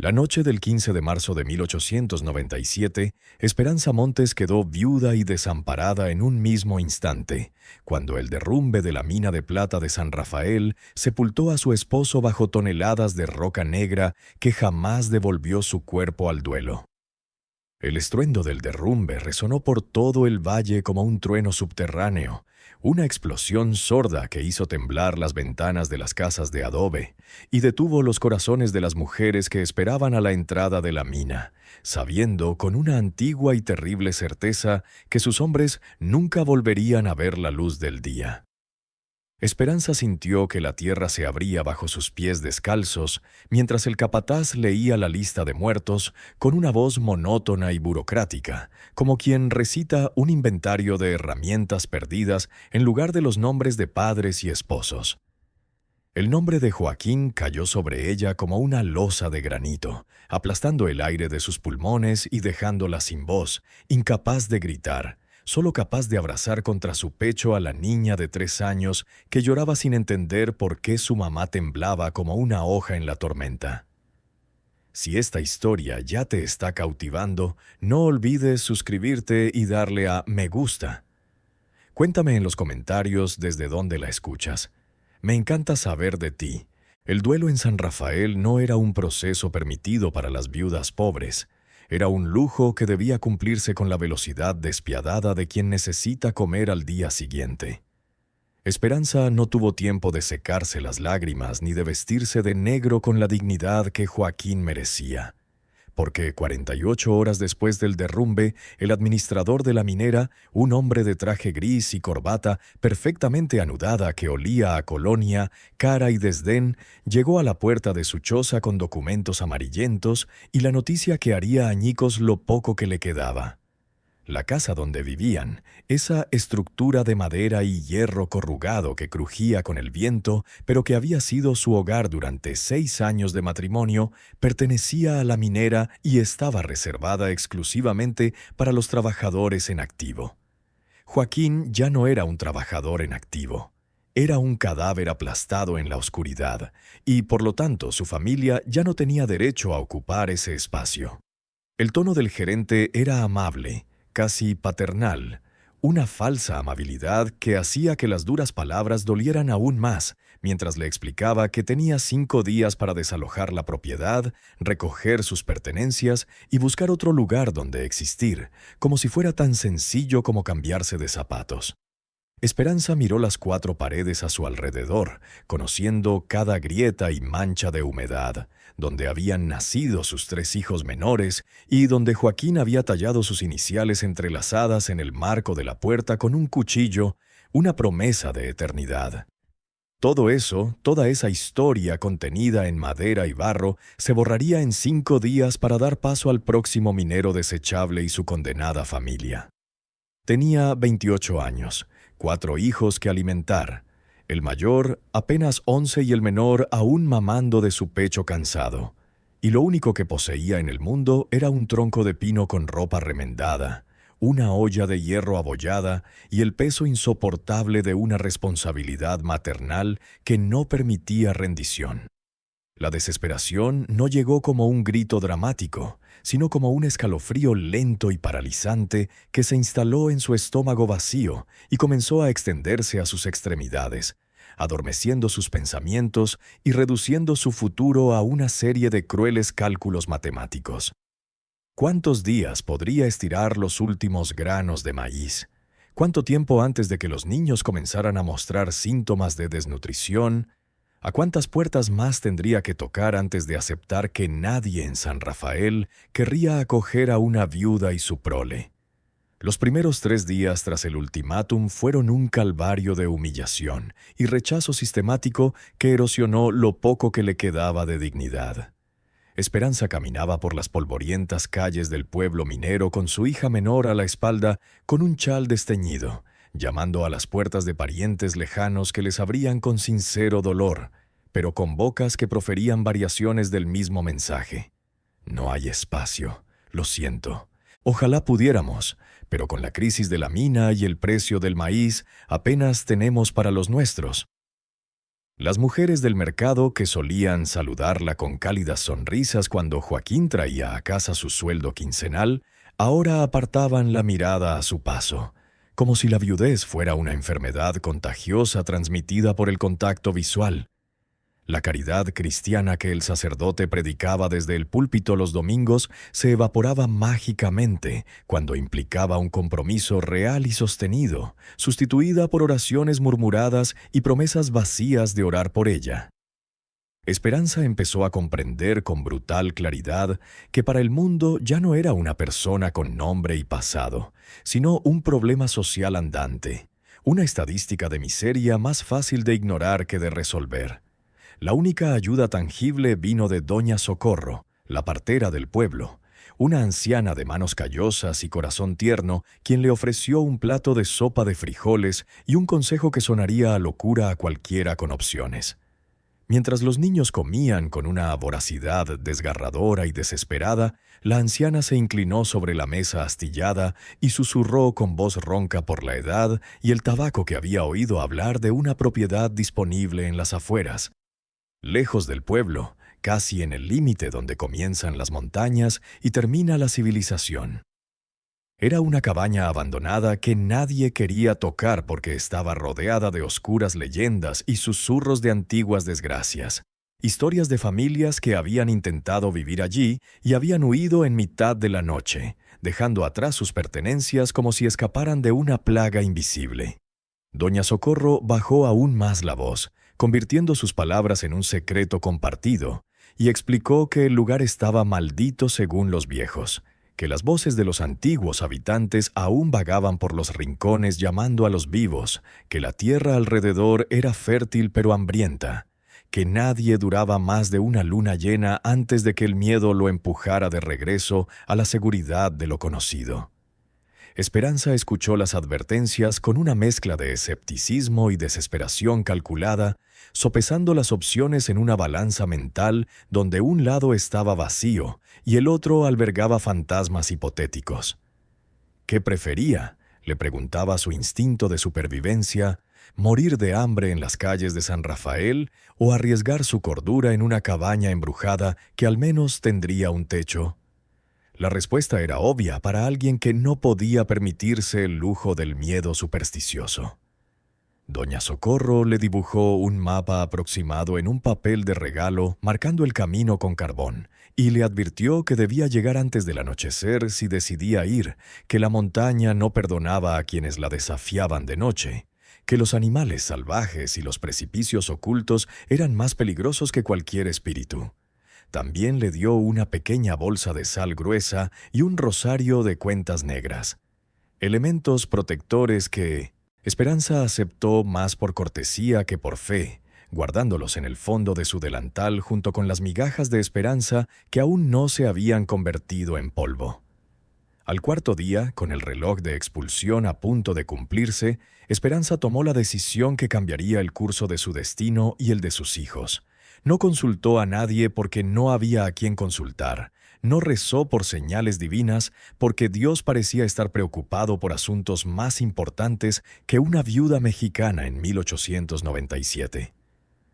La noche del 15 de marzo de 1897, Esperanza Montes quedó viuda y desamparada en un mismo instante, cuando el derrumbe de la mina de plata de San Rafael sepultó a su esposo bajo toneladas de roca negra que jamás devolvió su cuerpo al duelo. El estruendo del derrumbe resonó por todo el valle como un trueno subterráneo, una explosión sorda que hizo temblar las ventanas de las casas de adobe y detuvo los corazones de las mujeres que esperaban a la entrada de la mina, sabiendo con una antigua y terrible certeza que sus hombres nunca volverían a ver la luz del día. Esperanza sintió que la tierra se abría bajo sus pies descalzos, mientras el capataz leía la lista de muertos con una voz monótona y burocrática, como quien recita un inventario de herramientas perdidas en lugar de los nombres de padres y esposos. El nombre de Joaquín cayó sobre ella como una losa de granito, aplastando el aire de sus pulmones y dejándola sin voz, incapaz de gritar, solo capaz de abrazar contra su pecho a la niña de 3 años que lloraba sin entender por qué su mamá temblaba como una hoja en la tormenta. Si esta historia ya te está cautivando, no olvides suscribirte y darle a me gusta. Cuéntame en los comentarios desde dónde la escuchas. Me encanta saber de ti. El duelo en San Rafael no era un proceso permitido para las viudas pobres. Era un lujo que debía cumplirse con la velocidad despiadada de quien necesita comer al día siguiente. Esperanza no tuvo tiempo de secarse las lágrimas ni de vestirse de negro con la dignidad que Joaquín merecía, porque 48 horas después del derrumbe, el administrador de la minera, un hombre de traje gris y corbata perfectamente anudada que olía a colonia, cara y desdén, llegó a la puerta de su choza con documentos amarillentos y la noticia que haría añicos lo poco que le quedaba. La casa donde vivían, esa estructura de madera y hierro corrugado que crujía con el viento, pero que había sido su hogar durante 6 años de matrimonio, pertenecía a la minera y estaba reservada exclusivamente para los trabajadores en activo. Joaquín ya no era un trabajador en activo. Era un cadáver aplastado en la oscuridad, y por lo tanto su familia ya no tenía derecho a ocupar ese espacio. El tono del gerente era amable, casi paternal, una falsa amabilidad que hacía que las duras palabras dolieran aún más, mientras le explicaba que tenía 5 días para desalojar la propiedad, recoger sus pertenencias y buscar otro lugar donde existir, como si fuera tan sencillo como cambiarse de zapatos. Esperanza miró las 4 paredes a su alrededor, conociendo cada grieta y mancha de humedad, donde habían nacido sus 3 hijos menores y donde Joaquín había tallado sus iniciales entrelazadas en el marco de la puerta con un cuchillo, una promesa de eternidad. Todo eso, toda esa historia contenida en madera y barro, se borraría en 5 días para dar paso al próximo minero desechable y su condenada familia. Tenía 28 años, 4 hijos que alimentar, el mayor apenas 11 y el menor aún mamando de su pecho cansado. Y lo único que poseía en el mundo era un tronco de pino con ropa remendada, una olla de hierro abollada y el peso insoportable de una responsabilidad maternal que no permitía rendición. La desesperación no llegó como un grito dramático, sino como un escalofrío lento y paralizante que se instaló en su estómago vacío y comenzó a extenderse a sus extremidades, adormeciendo sus pensamientos y reduciendo su futuro a una serie de crueles cálculos matemáticos. ¿Cuántos días podría estirar los últimos granos de maíz? ¿Cuánto tiempo antes de que los niños comenzaran a mostrar síntomas de desnutrición? ¿A cuántas puertas más tendría que tocar antes de aceptar que nadie en San Rafael querría acoger a una viuda y su prole? Los primeros 3 días tras el ultimátum fueron un calvario de humillación y rechazo sistemático que erosionó lo poco que le quedaba de dignidad. Esperanza caminaba por las polvorientas calles del pueblo minero con su hija menor a la espalda con un chal desteñido, llamando a las puertas de parientes lejanos que les abrían con sincero dolor, pero con bocas que proferían variaciones del mismo mensaje. No hay espacio, lo siento. Ojalá pudiéramos, pero con la crisis de la mina y el precio del maíz apenas tenemos para los nuestros. Las mujeres del mercado, que solían saludarla con cálidas sonrisas cuando Joaquín traía a casa su sueldo quincenal, ahora apartaban la mirada a su paso, como si la viudez fuera una enfermedad contagiosa transmitida por el contacto visual. La caridad cristiana que el sacerdote predicaba desde el púlpito los domingos se evaporaba mágicamente cuando implicaba un compromiso real y sostenido, sustituida por oraciones murmuradas y promesas vacías de orar por ella. Esperanza empezó a comprender con brutal claridad que para el mundo ya no era una persona con nombre y pasado, sino un problema social andante, una estadística de miseria más fácil de ignorar que de resolver. La única ayuda tangible vino de Doña Socorro, la partera del pueblo, una anciana de manos callosas y corazón tierno, quien le ofreció un plato de sopa de frijoles y un consejo que sonaría a locura a cualquiera con opciones. Mientras los niños comían con una voracidad desgarradora y desesperada, la anciana se inclinó sobre la mesa astillada y susurró con voz ronca por la edad y el tabaco que había oído hablar de una propiedad disponible en las afueras. Lejos del pueblo, casi en el límite donde comienzan las montañas y termina la civilización. Era una cabaña abandonada que nadie quería tocar porque estaba rodeada de oscuras leyendas y susurros de antiguas desgracias, historias de familias que habían intentado vivir allí y habían huido en mitad de la noche, dejando atrás sus pertenencias como si escaparan de una plaga invisible. Doña Socorro bajó aún más la voz, convirtiendo sus palabras en un secreto compartido, y explicó que el lugar estaba maldito según los viejos, que las voces de los antiguos habitantes aún vagaban por los rincones llamando a los vivos, que la tierra alrededor era fértil pero hambrienta, que nadie duraba más de una luna llena antes de que el miedo lo empujara de regreso a la seguridad de lo conocido. Esperanza escuchó las advertencias con una mezcla de escepticismo y desesperación calculada, sopesando las opciones en una balanza mental donde un lado estaba vacío y el otro albergaba fantasmas hipotéticos. ¿Qué prefería?, le preguntaba su instinto de supervivencia, morir de hambre en las calles de San Rafael o arriesgar su cordura en una cabaña embrujada que al menos tendría un techo. La respuesta era obvia para alguien que no podía permitirse el lujo del miedo supersticioso. Doña Socorro le dibujó un mapa aproximado en un papel de regalo, marcando el camino con carbón, y le advirtió que debía llegar antes del anochecer si decidía ir, que la montaña no perdonaba a quienes la desafiaban de noche, que los animales salvajes y los precipicios ocultos eran más peligrosos que cualquier espíritu. También le dio una pequeña bolsa de sal gruesa y un rosario de cuentas negras, elementos protectores que Esperanza aceptó más por cortesía que por fe, guardándolos en el fondo de su delantal junto con las migajas de esperanza que aún no se habían convertido en polvo. Al cuarto día, con el reloj de expulsión a punto de cumplirse, Esperanza tomó la decisión que cambiaría el curso de su destino y el de sus hijos. No consultó a nadie porque no había a quien consultar. No rezó por señales divinas porque Dios parecía estar preocupado por asuntos más importantes que una viuda mexicana en 1897.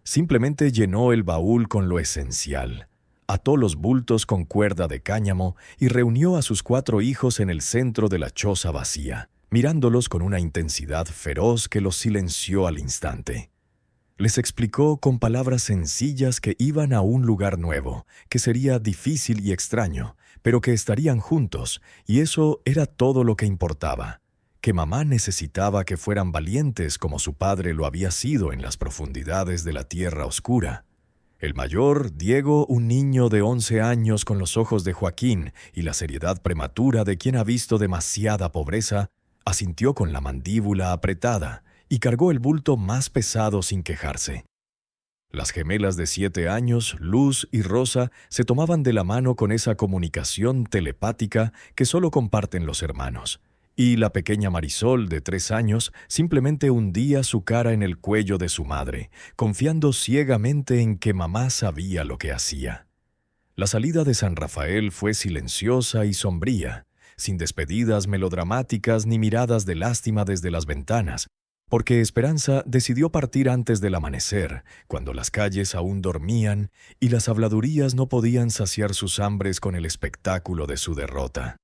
Simplemente llenó el baúl con lo esencial, ató los bultos con cuerda de cáñamo y reunió a sus 4 hijos en el centro de la choza vacía, mirándolos con una intensidad feroz que los silenció al instante. Les explicó con palabras sencillas que iban a un lugar nuevo, que sería difícil y extraño, pero que estarían juntos, y eso era todo lo que importaba. Que mamá necesitaba que fueran valientes como su padre lo había sido en las profundidades de la tierra oscura. El mayor, Diego, un niño de 11 años con los ojos de Joaquín y la seriedad prematura de quien ha visto demasiada pobreza, asintió con la mandíbula apretada y cargó el bulto más pesado sin quejarse. Las gemelas de 7 años, Luz y Rosa, se tomaban de la mano con esa comunicación telepática que solo comparten los hermanos. Y la pequeña Marisol, de 3 años, simplemente hundía su cara en el cuello de su madre, confiando ciegamente en que mamá sabía lo que hacía. La salida de San Rafael fue silenciosa y sombría, sin despedidas melodramáticas ni miradas de lástima desde las ventanas, porque Esperanza decidió partir antes del amanecer, cuando las calles aún dormían y las habladurías no podían saciar sus hambres con el espectáculo de su derrota.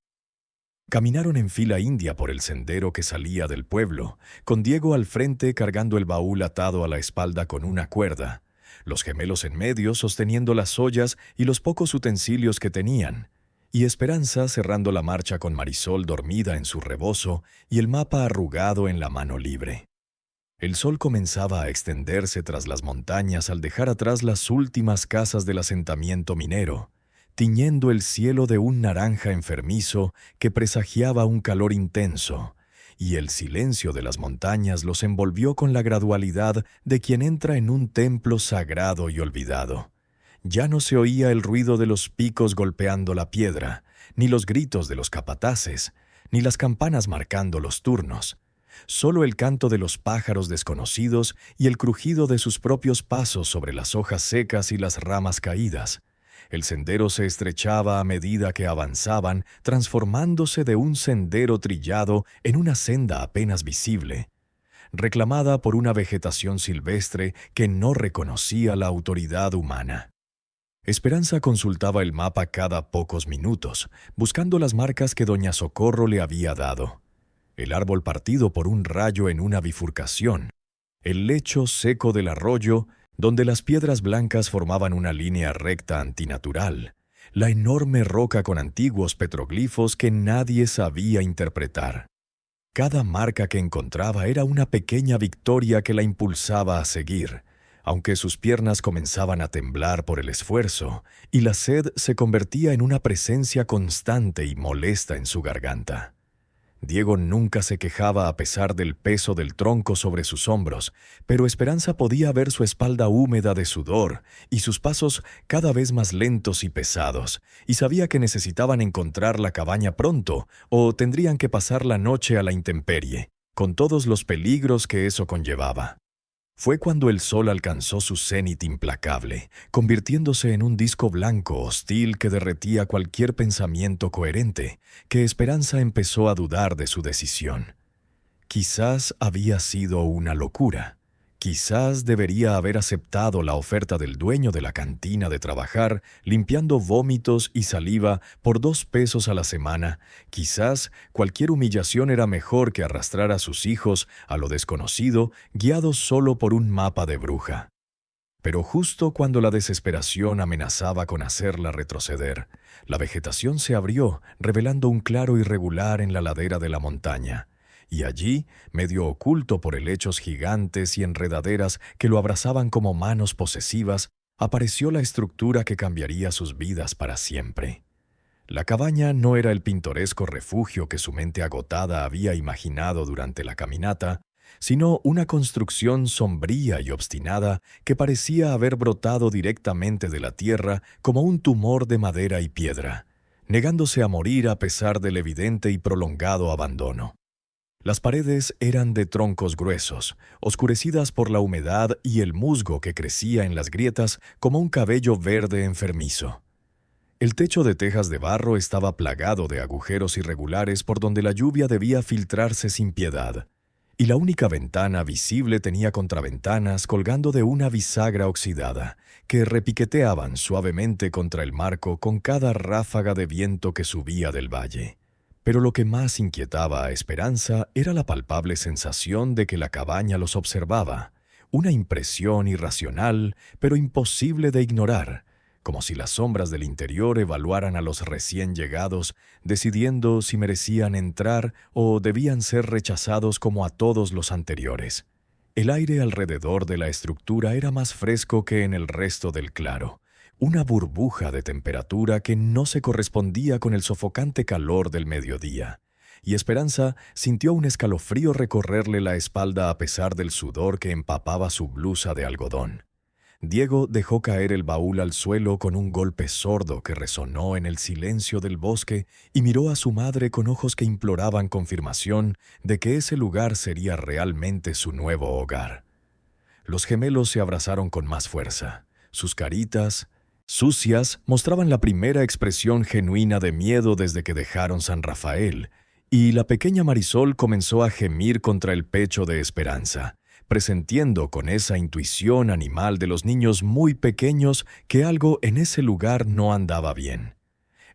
Caminaron en fila india por el sendero que salía del pueblo, con Diego al frente cargando el baúl atado a la espalda con una cuerda, los gemelos en medio sosteniendo las ollas y los pocos utensilios que tenían, y Esperanza cerrando la marcha con Marisol dormida en su rebozo y el mapa arrugado en la mano libre. El sol comenzaba a extenderse tras las montañas al dejar atrás las últimas casas del asentamiento minero, tiñendo el cielo de un naranja enfermizo que presagiaba un calor intenso, y el silencio de las montañas los envolvió con la gradualidad de quien entra en un templo sagrado y olvidado. Ya no se oía el ruido de los picos golpeando la piedra, ni los gritos de los capataces, ni las campanas marcando los turnos. Solo el canto de los pájaros desconocidos y el crujido de sus propios pasos sobre las hojas secas y las ramas caídas. El sendero se estrechaba a medida que avanzaban, transformándose de un sendero trillado en una senda apenas visible, reclamada por una vegetación silvestre que no reconocía la autoridad humana. Esperanza consultaba el mapa cada pocos minutos, buscando las marcas que doña Socorro le había dado. El árbol partido por un rayo en una bifurcación, el lecho seco del arroyo, donde las piedras blancas formaban una línea recta antinatural, la enorme roca con antiguos petroglifos que nadie sabía interpretar. Cada marca que encontraba era una pequeña victoria que la impulsaba a seguir, aunque sus piernas comenzaban a temblar por el esfuerzo, y la sed se convertía en una presencia constante y molesta en su garganta. Diego nunca se quejaba a pesar del peso del tronco sobre sus hombros, pero Esperanza podía ver su espalda húmeda de sudor y sus pasos cada vez más lentos y pesados, y sabía que necesitaban encontrar la cabaña pronto o tendrían que pasar la noche a la intemperie, con todos los peligros que eso conllevaba. Fue cuando el sol alcanzó su cenit implacable, convirtiéndose en un disco blanco hostil que derretía cualquier pensamiento coherente, que Esperanza empezó a dudar de su decisión. Quizás había sido una locura. Quizás debería haber aceptado la oferta del dueño de la cantina de trabajar, limpiando vómitos y saliva por 2 pesos a la semana. Quizás cualquier humillación era mejor que arrastrar a sus hijos a lo desconocido, guiados solo por un mapa de bruja. Pero justo cuando la desesperación amenazaba con hacerla retroceder, la vegetación se abrió, revelando un claro irregular en la ladera de la montaña. Y allí, medio oculto por helechos gigantes y enredaderas que lo abrazaban como manos posesivas, apareció la estructura que cambiaría sus vidas para siempre. La cabaña no era el pintoresco refugio que su mente agotada había imaginado durante la caminata, sino una construcción sombría y obstinada que parecía haber brotado directamente de la tierra como un tumor de madera y piedra, negándose a morir a pesar del evidente y prolongado abandono. Las paredes eran de troncos gruesos, oscurecidas por la humedad y el musgo que crecía en las grietas como un cabello verde enfermizo. El techo de tejas de barro estaba plagado de agujeros irregulares por donde la lluvia debía filtrarse sin piedad, y la única ventana visible tenía contraventanas colgando de una bisagra oxidada, que repiqueteaban suavemente contra el marco con cada ráfaga de viento que subía del valle. Pero lo que más inquietaba a Esperanza era la palpable sensación de que la cabaña los observaba, una impresión irracional, pero imposible de ignorar, como si las sombras del interior evaluaran a los recién llegados, decidiendo si merecían entrar o debían ser rechazados como a todos los anteriores. El aire alrededor de la estructura era más fresco que en el resto del claro, una burbuja de temperatura que no se correspondía con el sofocante calor del mediodía, y Esperanza sintió un escalofrío recorrerle la espalda a pesar del sudor que empapaba su blusa de algodón. Diego dejó caer el baúl al suelo con un golpe sordo que resonó en el silencio del bosque y miró a su madre con ojos que imploraban confirmación de que ese lugar sería realmente su nuevo hogar. Los gemelos se abrazaron con más fuerza. Sus caritas, sucias, mostraban la primera expresión genuina de miedo desde que dejaron San Rafael, y la pequeña Marisol comenzó a gemir contra el pecho de Esperanza, presentiendo con esa intuición animal de los niños muy pequeños que algo en ese lugar no andaba bien.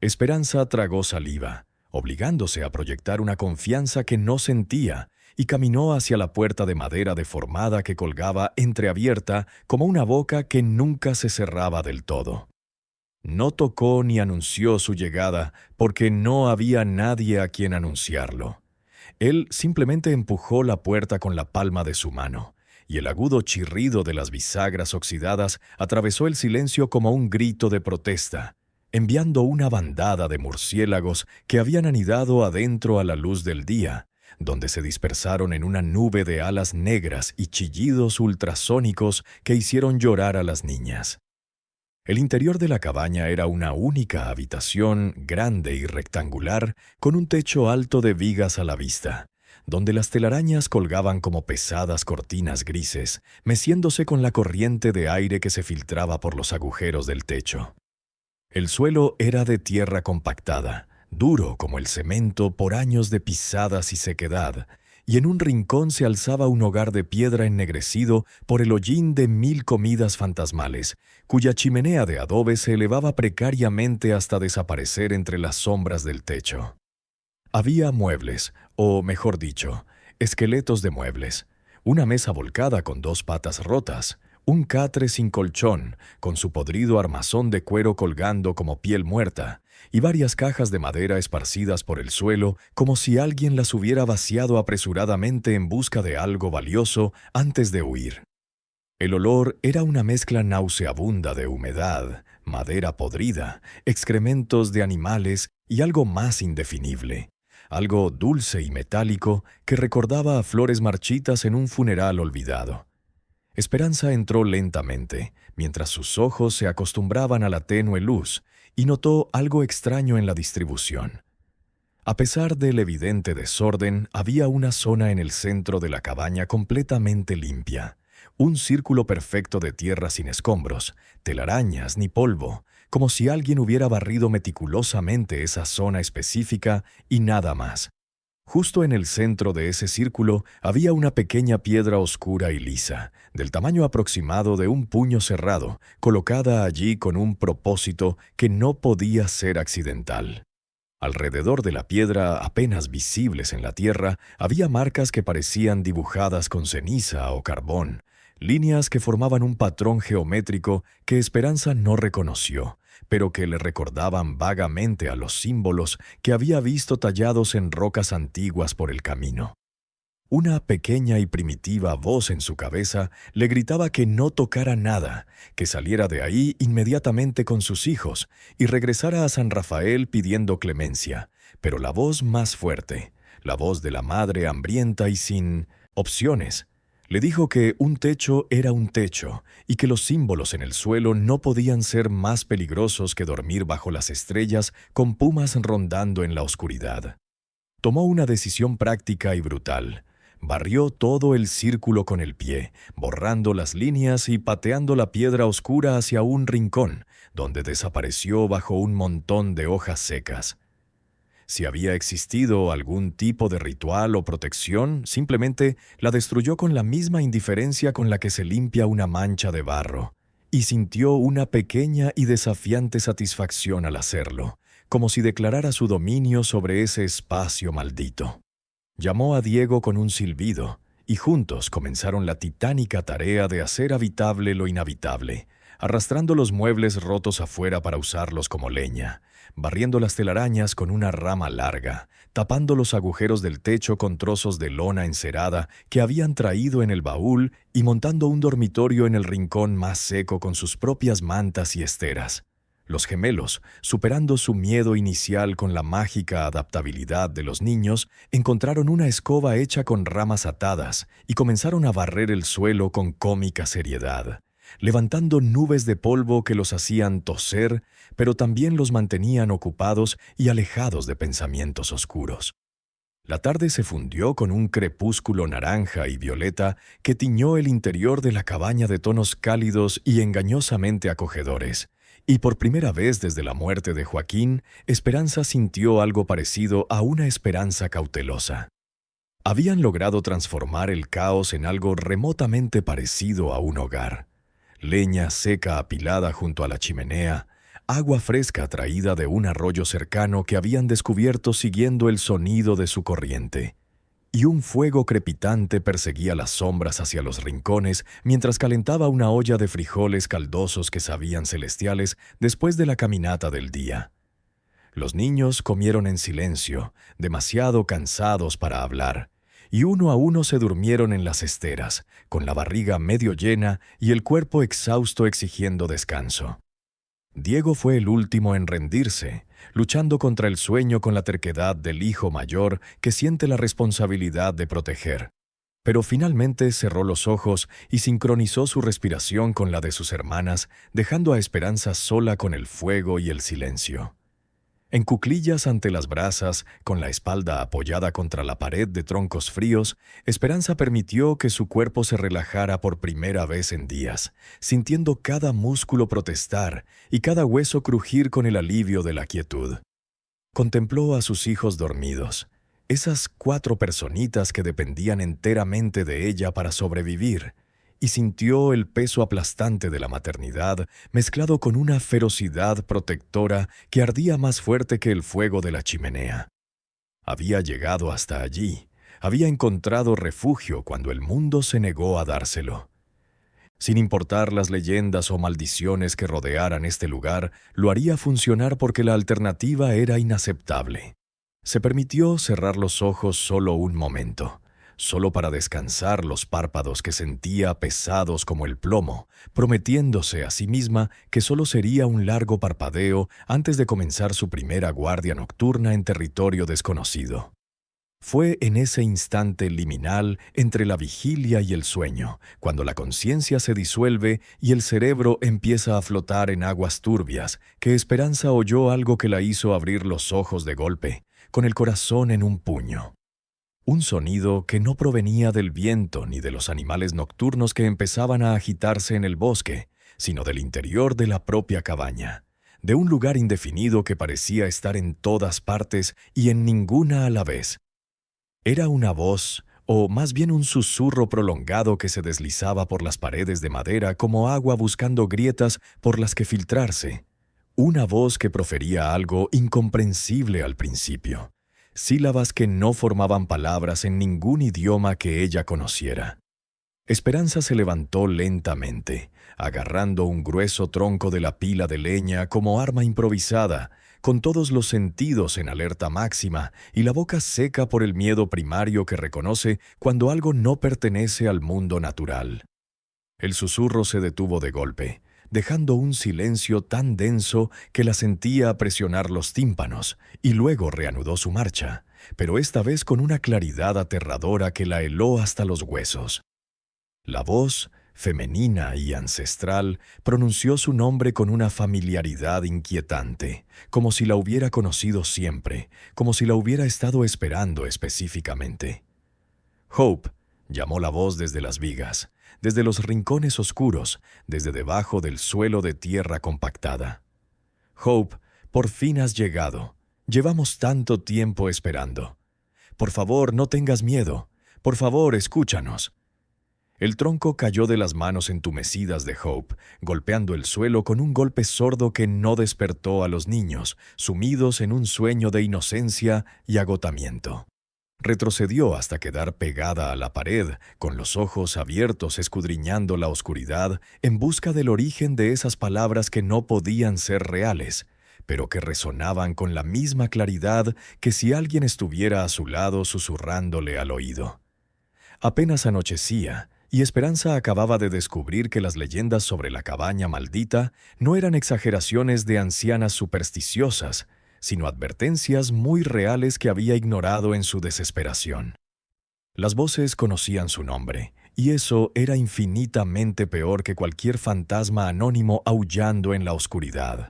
Esperanza tragó saliva, obligándose a proyectar una confianza que no sentía, y caminó hacia la puerta de madera deformada que colgaba entreabierta como una boca que nunca se cerraba del todo. No tocó ni anunció su llegada porque no había nadie a quien anunciarlo. Él simplemente empujó la puerta con la palma de su mano, y el agudo chirrido de las bisagras oxidadas atravesó el silencio como un grito de protesta, enviando una bandada de murciélagos que habían anidado adentro a la luz del día, donde se dispersaron en una nube de alas negras y chillidos ultrasónicos que hicieron llorar a las niñas. El interior de la cabaña era una única habitación grande y rectangular con un techo alto de vigas a la vista, donde las telarañas colgaban como pesadas cortinas grises, meciéndose con la corriente de aire que se filtraba por los agujeros del techo. El suelo era de tierra compactada, duro como el cemento por años de pisadas y sequedad, y en un rincón se alzaba un hogar de piedra ennegrecido por el hollín de 1000 comidas fantasmales, cuya chimenea de adobe se elevaba precariamente hasta desaparecer entre las sombras del techo. Había muebles, o mejor dicho, esqueletos de muebles, una mesa volcada con 2 patas rotas, un catre sin colchón, con su podrido armazón de cuero colgando como piel muerta, y varias cajas de madera esparcidas por el suelo como si alguien las hubiera vaciado apresuradamente en busca de algo valioso antes de huir. El olor era una mezcla nauseabunda de humedad, madera podrida, excrementos de animales y algo más indefinible, algo dulce y metálico que recordaba a flores marchitas en un funeral olvidado. Esperanza entró lentamente, mientras sus ojos se acostumbraban a la tenue luz, y notó algo extraño en la distribución. A pesar del evidente desorden, había una zona en el centro de la cabaña completamente limpia, un círculo perfecto de tierra sin escombros, telarañas ni polvo, como si alguien hubiera barrido meticulosamente esa zona específica y nada más. Justo en el centro de ese círculo había una pequeña piedra oscura y lisa, del tamaño aproximado de un puño cerrado, colocada allí con un propósito que no podía ser accidental. Alrededor de la piedra, apenas visibles en la tierra, había marcas que parecían dibujadas con ceniza o carbón, líneas que formaban un patrón geométrico que Esperanza no reconoció, pero que le recordaban vagamente a los símbolos que había visto tallados en rocas antiguas por el camino. Una pequeña y primitiva voz en su cabeza le gritaba que no tocara nada, que saliera de ahí inmediatamente con sus hijos y regresara a San Rafael pidiendo clemencia, pero la voz más fuerte, la voz de la madre hambrienta y sin opciones, le dijo que un techo era un techo y que los símbolos en el suelo no podían ser más peligrosos que dormir bajo las estrellas con pumas rondando en la oscuridad. Tomó una decisión práctica y brutal. Barrió todo el círculo con el pie, borrando las líneas y pateando la piedra oscura hacia un rincón, donde desapareció bajo un montón de hojas secas. Si había existido algún tipo de ritual o protección, simplemente la destruyó con la misma indiferencia con la que se limpia una mancha de barro, y sintió una pequeña y desafiante satisfacción al hacerlo, como si declarara su dominio sobre ese espacio maldito. Llamó a Diego con un silbido, y juntos comenzaron la titánica tarea de hacer habitable lo inhabitable, arrastrando los muebles rotos afuera para usarlos como leña, barriendo las telarañas con una rama larga, tapando los agujeros del techo con trozos de lona encerada que habían traído en el baúl y montando un dormitorio en el rincón más seco con sus propias mantas y esteras. Los gemelos, superando su miedo inicial con la mágica adaptabilidad de los niños, encontraron una escoba hecha con ramas atadas y comenzaron a barrer el suelo con cómica seriedad, levantando nubes de polvo que los hacían toser, pero también los mantenían ocupados y alejados de pensamientos oscuros. La tarde se fundió con un crepúsculo naranja y violeta que tiñó el interior de la cabaña de tonos cálidos y engañosamente acogedores, Y por primera vez desde la muerte de Joaquín, Esperanza sintió algo parecido a una esperanza cautelosa. Habían logrado transformar el caos en algo remotamente parecido a un hogar. Leña seca apilada junto a la chimenea, agua fresca traída de un arroyo cercano que habían descubierto siguiendo el sonido de su corriente. Y un fuego crepitante perseguía las sombras hacia los rincones mientras calentaba una olla de frijoles caldosos que sabían celestiales después de la caminata del día. Los niños comieron en silencio, demasiado cansados para hablar, y uno a uno se durmieron en las esteras, con la barriga medio llena y el cuerpo exhausto exigiendo descanso. Diego fue el último en rendirse, luchando contra el sueño con la terquedad del hijo mayor que siente la responsabilidad de proteger. Pero finalmente cerró los ojos y sincronizó su respiración con la de sus hermanas, dejando a Esperanza sola con el fuego y el silencio. En cuclillas ante las brasas, con la espalda apoyada contra la pared de troncos fríos, Esperanza permitió que su cuerpo se relajara por primera vez en días, sintiendo cada músculo protestar y cada hueso crujir con el alivio de la quietud. Contempló a sus hijos dormidos, esas 4 personitas que dependían enteramente de ella para sobrevivir, y sintió el peso aplastante de la maternidad mezclado con una ferocidad protectora que ardía más fuerte que el fuego de la chimenea. Había llegado hasta allí, había encontrado refugio cuando el mundo se negó a dárselo. Sin importar las leyendas o maldiciones que rodearan este lugar, lo haría funcionar porque la alternativa era inaceptable. Se permitió cerrar los ojos solo un momento, solo para descansar los párpados que sentía pesados como el plomo, prometiéndose a sí misma que solo sería un largo parpadeo antes de comenzar su primera guardia nocturna en territorio desconocido. Fue en ese instante liminal entre la vigilia y el sueño, cuando la conciencia se disuelve y el cerebro empieza a flotar en aguas turbias, que Esperanza oyó algo que la hizo abrir los ojos de golpe, con el corazón en un puño. Un sonido que no provenía del viento ni de los animales nocturnos que empezaban a agitarse en el bosque, sino del interior de la propia cabaña, de un lugar indefinido que parecía estar en todas partes y en ninguna a la vez. Era una voz, o más bien un susurro prolongado que se deslizaba por las paredes de madera como agua buscando grietas por las que filtrarse. Una voz que profería algo incomprensible al principio, sílabas que no formaban palabras en ningún idioma que ella conociera. Esperanza se levantó lentamente, agarrando un grueso tronco de la pila de leña como arma improvisada, con todos los sentidos en alerta máxima y la boca seca por el miedo primario que reconoce cuando algo no pertenece al mundo natural. El susurro se detuvo de golpe, dejando un silencio tan denso que la sentía presionar los tímpanos, y luego reanudó su marcha, pero esta vez con una claridad aterradora que la heló hasta los huesos. La voz, femenina y ancestral, pronunció su nombre con una familiaridad inquietante, como si la hubiera conocido siempre, como si la hubiera estado esperando específicamente. Hope, llamó la voz desde las vigas, desde los rincones oscuros, desde debajo del suelo de tierra compactada. Hope, por fin has llegado. Llevamos tanto tiempo esperando. Por favor, no tengas miedo. Por favor, escúchanos. El tronco cayó de las manos entumecidas de Hope, golpeando el suelo con un golpe sordo que no despertó a los niños, sumidos en un sueño de inocencia y agotamiento. Retrocedió hasta quedar pegada a la pared, con los ojos abiertos escudriñando la oscuridad en busca del origen de esas palabras que no podían ser reales, pero que resonaban con la misma claridad que si alguien estuviera a su lado susurrándole al oído. Apenas anochecía, y Esperanza acababa de descubrir que las leyendas sobre la cabaña maldita no eran exageraciones de ancianas supersticiosas, sino advertencias muy reales que había ignorado en su desesperación. Las voces conocían su nombre, y eso era infinitamente peor que cualquier fantasma anónimo aullando en la oscuridad.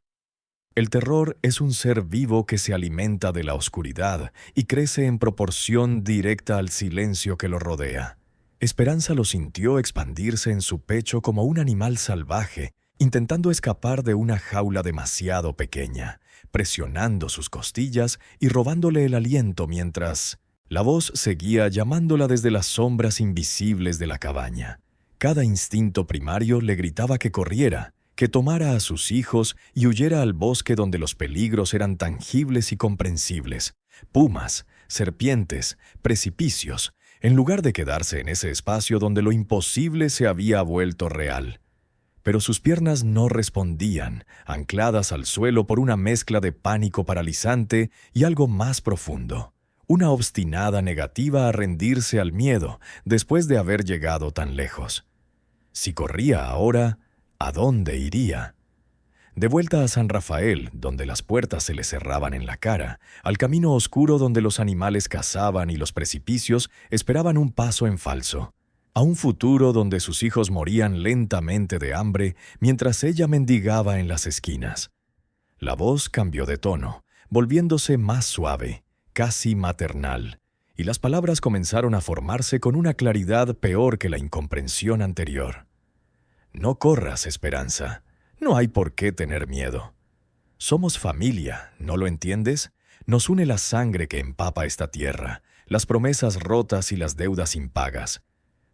El terror es un ser vivo que se alimenta de la oscuridad y crece en proporción directa al silencio que lo rodea. Esperanza lo sintió expandirse en su pecho como un animal salvaje intentando escapar de una jaula demasiado pequeña, presionando sus costillas y robándole el aliento mientras la voz seguía llamándola desde las sombras invisibles de la cabaña. Cada instinto primario le gritaba que corriera, que tomara a sus hijos y huyera al bosque donde los peligros eran tangibles y comprensibles. Pumas, serpientes, precipicios, en lugar de quedarse en ese espacio donde lo imposible se había vuelto real. Pero sus piernas no respondían, ancladas al suelo por una mezcla de pánico paralizante y algo más profundo. Una obstinada negativa a rendirse al miedo después de haber llegado tan lejos. Si corría ahora, ¿a dónde iría? De vuelta a San Rafael, donde las puertas se le cerraban en la cara, al camino oscuro donde los animales cazaban y los precipicios esperaban un paso en falso, a un futuro donde sus hijos morían lentamente de hambre mientras ella mendigaba en las esquinas. La voz cambió de tono, volviéndose más suave, casi maternal, y las palabras comenzaron a formarse con una claridad peor que la incomprensión anterior. No corras, Esperanza. No hay por qué tener miedo. Somos familia, ¿no lo entiendes? Nos une la sangre que empapa esta tierra, las promesas rotas y las deudas impagas.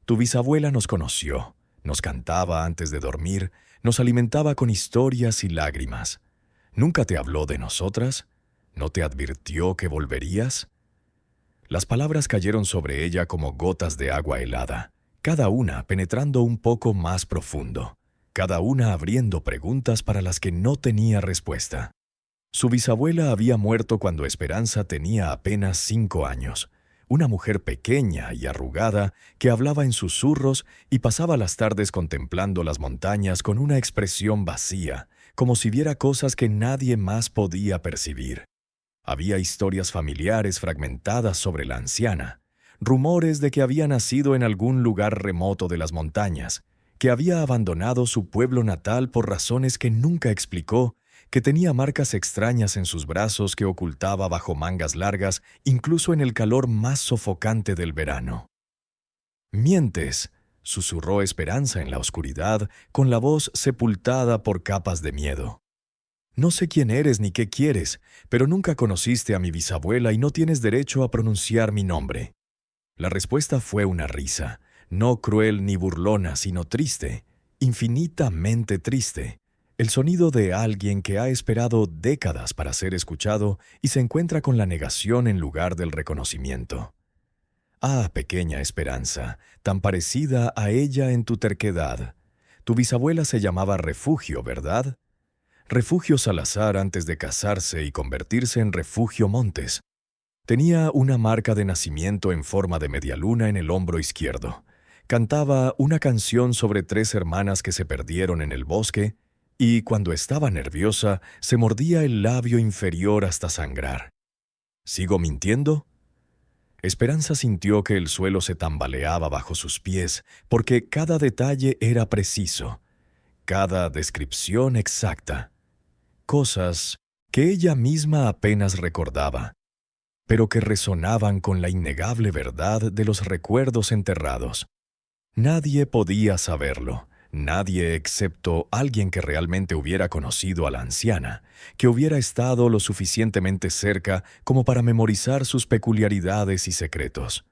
Tu bisabuela nos conoció, nos cantaba antes de dormir, nos alimentaba con historias y lágrimas. ¿Nunca te habló de nosotras? ¿No te advirtió que volverías? Las palabras cayeron sobre ella como gotas de agua helada, cada una penetrando un poco más profundo, cada una abriendo preguntas para las que no tenía respuesta. Su bisabuela había muerto cuando Esperanza tenía apenas 5 años, una mujer pequeña y arrugada que hablaba en susurros y pasaba las tardes contemplando las montañas con una expresión vacía, como si viera cosas que nadie más podía percibir. Había historias familiares fragmentadas sobre la anciana, rumores de que había nacido en algún lugar remoto de las montañas, que había abandonado su pueblo natal por razones que nunca explicó, que tenía marcas extrañas en sus brazos que ocultaba bajo mangas largas, incluso en el calor más sofocante del verano. «Mientes», susurró Esperanza en la oscuridad, con la voz sepultada por capas de miedo. «No sé quién eres ni qué quieres, pero nunca conociste a mi bisabuela y no tienes derecho a pronunciar mi nombre». La respuesta fue una risa, no cruel ni burlona, sino triste, infinitamente triste. El sonido de alguien que ha esperado décadas para ser escuchado y se encuentra con la negación en lugar del reconocimiento. Ah, pequeña Esperanza, tan parecida a ella en tu terquedad. Tu bisabuela se llamaba Refugio, ¿verdad? Refugio Salazar antes de casarse y convertirse en Refugio Montes. Tenía una marca de nacimiento en forma de media luna en el hombro izquierdo. Cantaba una canción sobre 3 hermanas que se perdieron en el bosque y, cuando estaba nerviosa, se mordía el labio inferior hasta sangrar. ¿Sigo mintiendo? Esperanza sintió que el suelo se tambaleaba bajo sus pies, porque cada detalle era preciso, cada descripción exacta. Cosas que ella misma apenas recordaba, pero que resonaban con la innegable verdad de los recuerdos enterrados. Nadie podía saberlo, nadie excepto alguien que realmente hubiera conocido a la anciana, que hubiera estado lo suficientemente cerca como para memorizar sus peculiaridades y secretos.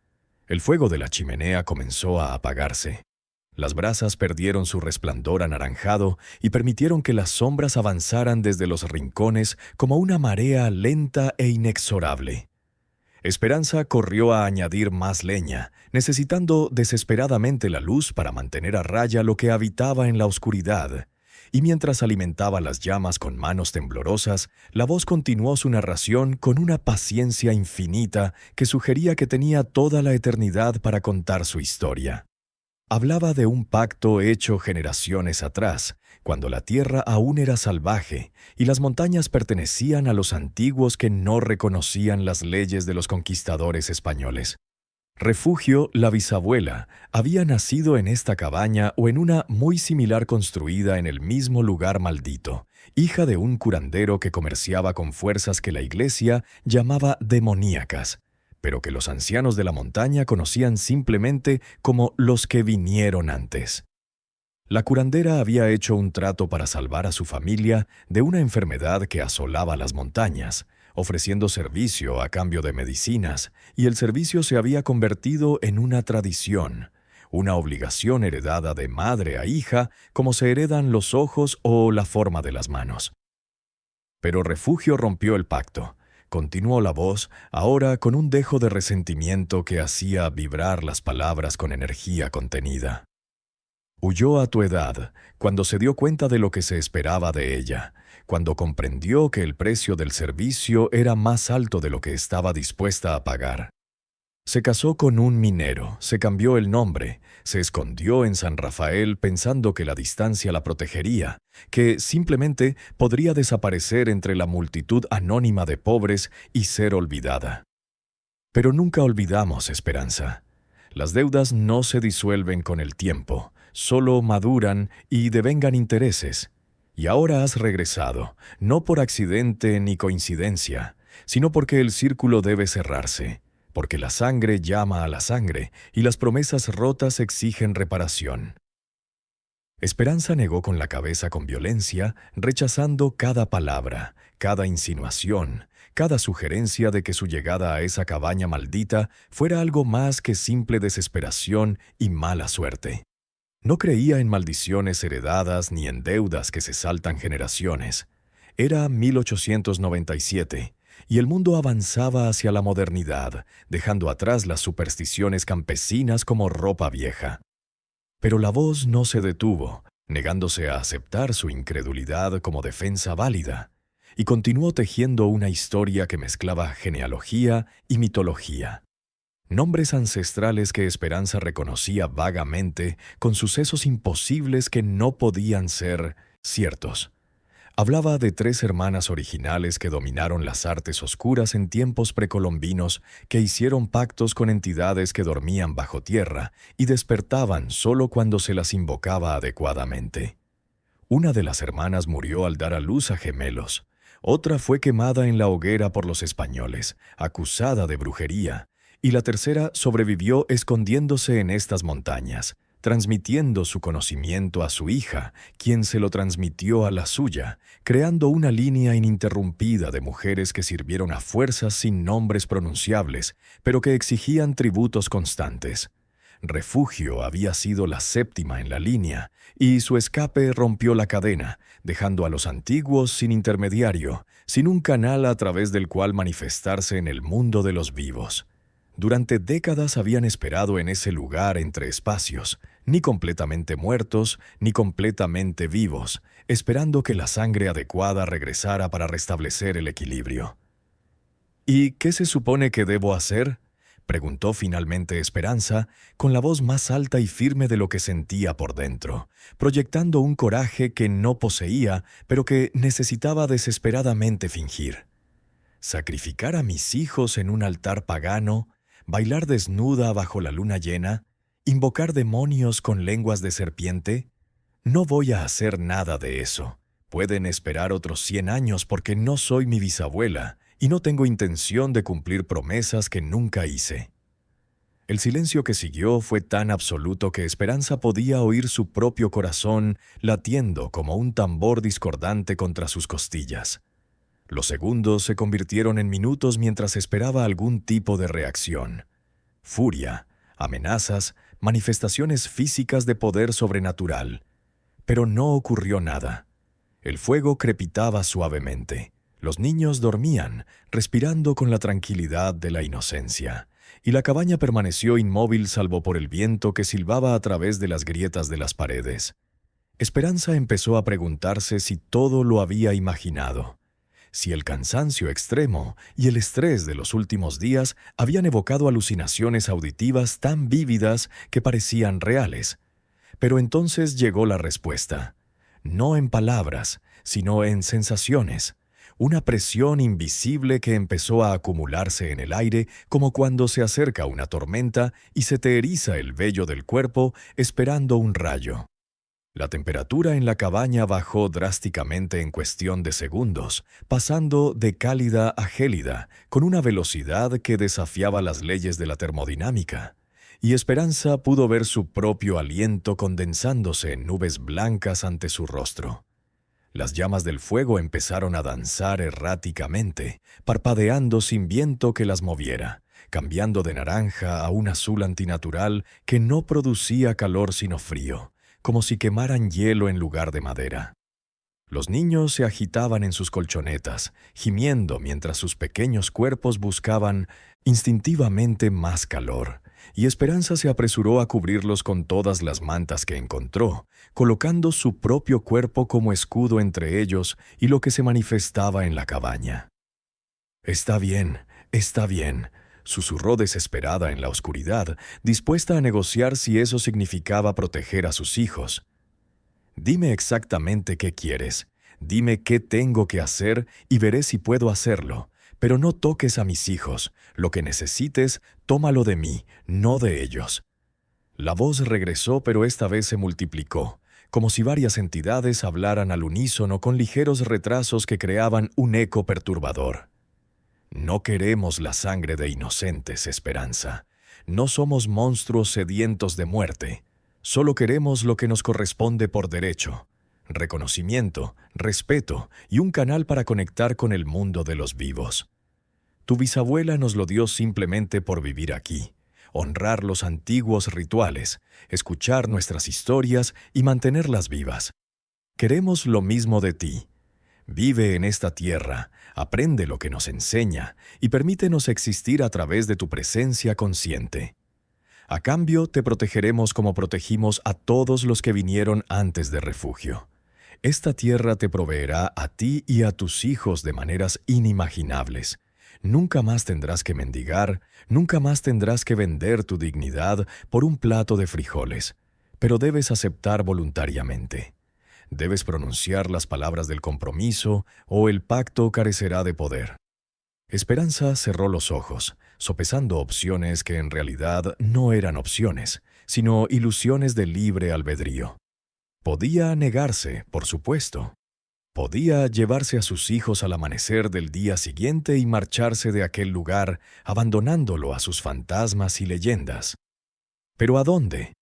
El fuego de la chimenea comenzó a apagarse. Las brasas perdieron su resplandor anaranjado y permitieron que las sombras avanzaran desde los rincones como una marea lenta e inexorable. Esperanza corrió a añadir más leña, necesitando desesperadamente la luz para mantener a raya lo que habitaba en la oscuridad, y mientras alimentaba las llamas con manos temblorosas, la voz continuó su narración con una paciencia infinita que sugería que tenía toda la eternidad para contar su historia. Hablaba de un pacto hecho generaciones atrás, cuando la tierra aún era salvaje y las montañas pertenecían a los antiguos que no reconocían las leyes de los conquistadores españoles. Refugio, la bisabuela, había nacido en esta cabaña o en una muy similar construida en el mismo lugar maldito, hija de un curandero que comerciaba con fuerzas que la iglesia llamaba demoníacas, pero que los ancianos de la montaña conocían simplemente como los que vinieron antes. La curandera había hecho un trato para salvar a su familia de una enfermedad que asolaba las montañas, ofreciendo servicio a cambio de medicinas, y el servicio se había convertido en una tradición, una obligación heredada de madre a hija, como se heredan los ojos o la forma de las manos. Pero Refugio rompió el pacto. Continuó la voz, ahora con un dejo de resentimiento que hacía vibrar las palabras con energía contenida. Huyó a tu edad, cuando se dio cuenta de lo que se esperaba de ella, cuando comprendió que el precio del servicio era más alto de lo que estaba dispuesta a pagar. Se casó con un minero, se cambió el nombre, se escondió en San Rafael pensando que la distancia la protegería, que simplemente podría desaparecer entre la multitud anónima de pobres y ser olvidada. Pero nunca olvidamos, Esperanza. Las deudas no se disuelven con el tiempo, solo maduran y devengan intereses. Y ahora has regresado, no por accidente ni coincidencia, sino porque el círculo debe cerrarse, porque la sangre llama a la sangre y las promesas rotas exigen reparación. Esperanza negó con la cabeza con violencia, rechazando cada palabra, cada insinuación, cada sugerencia de que su llegada a esa cabaña maldita fuera algo más que simple desesperación y mala suerte. No creía en maldiciones heredadas ni en deudas que se saltan generaciones. Era 1897, y el mundo avanzaba hacia la modernidad, dejando atrás las supersticiones campesinas como ropa vieja. Pero la voz no se detuvo, negándose a aceptar su incredulidad como defensa válida, y continuó tejiendo una historia que mezclaba genealogía y mitología. Nombres ancestrales que Esperanza reconocía vagamente con sucesos imposibles que no podían ser ciertos. Hablaba de 3 hermanas originales que dominaron las artes oscuras en tiempos precolombinos, que hicieron pactos con entidades que dormían bajo tierra y despertaban solo cuando se las invocaba adecuadamente. Una de las hermanas murió al dar a luz a gemelos. Otra fue quemada en la hoguera por los españoles, acusada de brujería, y la tercera sobrevivió escondiéndose en estas montañas, transmitiendo su conocimiento a su hija, quien se lo transmitió a la suya, creando una línea ininterrumpida de mujeres que sirvieron a fuerzas sin nombres pronunciables, pero que exigían tributos constantes. Refugio había sido la 7ª en la línea, y su escape rompió la cadena, dejando a los antiguos sin intermediario, sin un canal a través del cual manifestarse en el mundo de los vivos. Durante décadas habían esperado en ese lugar entre espacios, ni completamente muertos, ni completamente vivos, esperando que la sangre adecuada regresara para restablecer el equilibrio. ¿Y qué se supone que debo hacer?, preguntó finalmente Esperanza, con la voz más alta y firme de lo que sentía por dentro, proyectando un coraje que no poseía, pero que necesitaba desesperadamente fingir. ¿Sacrificar a mis hijos en un altar pagano? ¿Bailar desnuda bajo la luna llena? ¿Invocar demonios con lenguas de serpiente? No voy a hacer nada de eso. Pueden esperar otros 100 años porque no soy mi bisabuela y no tengo intención de cumplir promesas que nunca hice. El silencio que siguió fue tan absoluto que Esperanza podía oír su propio corazón latiendo como un tambor discordante contra sus costillas. Los segundos se convirtieron en minutos mientras esperaba algún tipo de reacción. Furia, amenazas, manifestaciones físicas de poder sobrenatural. Pero no ocurrió nada. El fuego crepitaba suavemente. Los niños dormían, respirando con la tranquilidad de la inocencia, y la cabaña permaneció inmóvil salvo por el viento que silbaba a través de las grietas de las paredes. Esperanza empezó a preguntarse si todo lo había imaginado, si el cansancio extremo y el estrés de los últimos días habían evocado alucinaciones auditivas tan vívidas que parecían reales. Pero entonces llegó la respuesta, no en palabras, sino en sensaciones. Una presión invisible que empezó a acumularse en el aire como cuando se acerca una tormenta y se te eriza el vello del cuerpo esperando un rayo. La temperatura en la cabaña bajó drásticamente en cuestión de segundos, pasando de cálida a gélida, con una velocidad que desafiaba las leyes de la termodinámica. y Esperanza pudo ver su propio aliento condensándose en nubes blancas ante su rostro. Las llamas del fuego empezaron a danzar erráticamente, parpadeando sin viento que las moviera, cambiando de naranja a un azul antinatural que no producía calor sino frío, como si quemaran hielo en lugar de madera. Los niños se agitaban en sus colchonetas, gimiendo mientras sus pequeños cuerpos buscaban instintivamente más calor, y Esperanza se apresuró a cubrirlos con todas las mantas que encontró, colocando su propio cuerpo como escudo entre ellos y lo que se manifestaba en la cabaña. «Está bien», susurró desesperada en la oscuridad, dispuesta a negociar si eso significaba proteger a sus hijos. «Dime exactamente qué quieres, dime qué tengo que hacer y veré si puedo hacerlo, pero no toques a mis hijos, lo que necesites, tómalo de mí, no de ellos». La voz regresó, pero esta vez se multiplicó, como si varias entidades hablaran al unísono con ligeros retrasos que creaban un eco perturbador. «No queremos la sangre de inocentes, Esperanza. No somos monstruos sedientos de muerte. Solo queremos lo que nos corresponde por derecho: reconocimiento, respeto y un canal para conectar con el mundo de los vivos. Tu bisabuela nos lo dio simplemente por vivir aquí, honrar los antiguos rituales, escuchar nuestras historias y mantenerlas vivas. Queremos lo mismo de ti. Vive en esta tierra, aprende lo que nos enseña y permítenos existir a través de tu presencia consciente. A cambio, te protegeremos como protegimos a todos los que vinieron antes de refugio. Esta tierra te proveerá a ti y a tus hijos de maneras inimaginables. Nunca más tendrás que mendigar, nunca más tendrás que vender tu dignidad por un plato de frijoles, pero debes aceptar voluntariamente. Debes pronunciar las palabras del compromiso o el pacto carecerá de poder». Esperanza cerró los ojos, sopesando opciones que en realidad no eran opciones, sino ilusiones de libre albedrío. Podía negarse, por supuesto. Podía llevarse a sus hijos al amanecer del día siguiente y marcharse de aquel lugar, abandonándolo a sus fantasmas y leyendas. ¿Pero a dónde?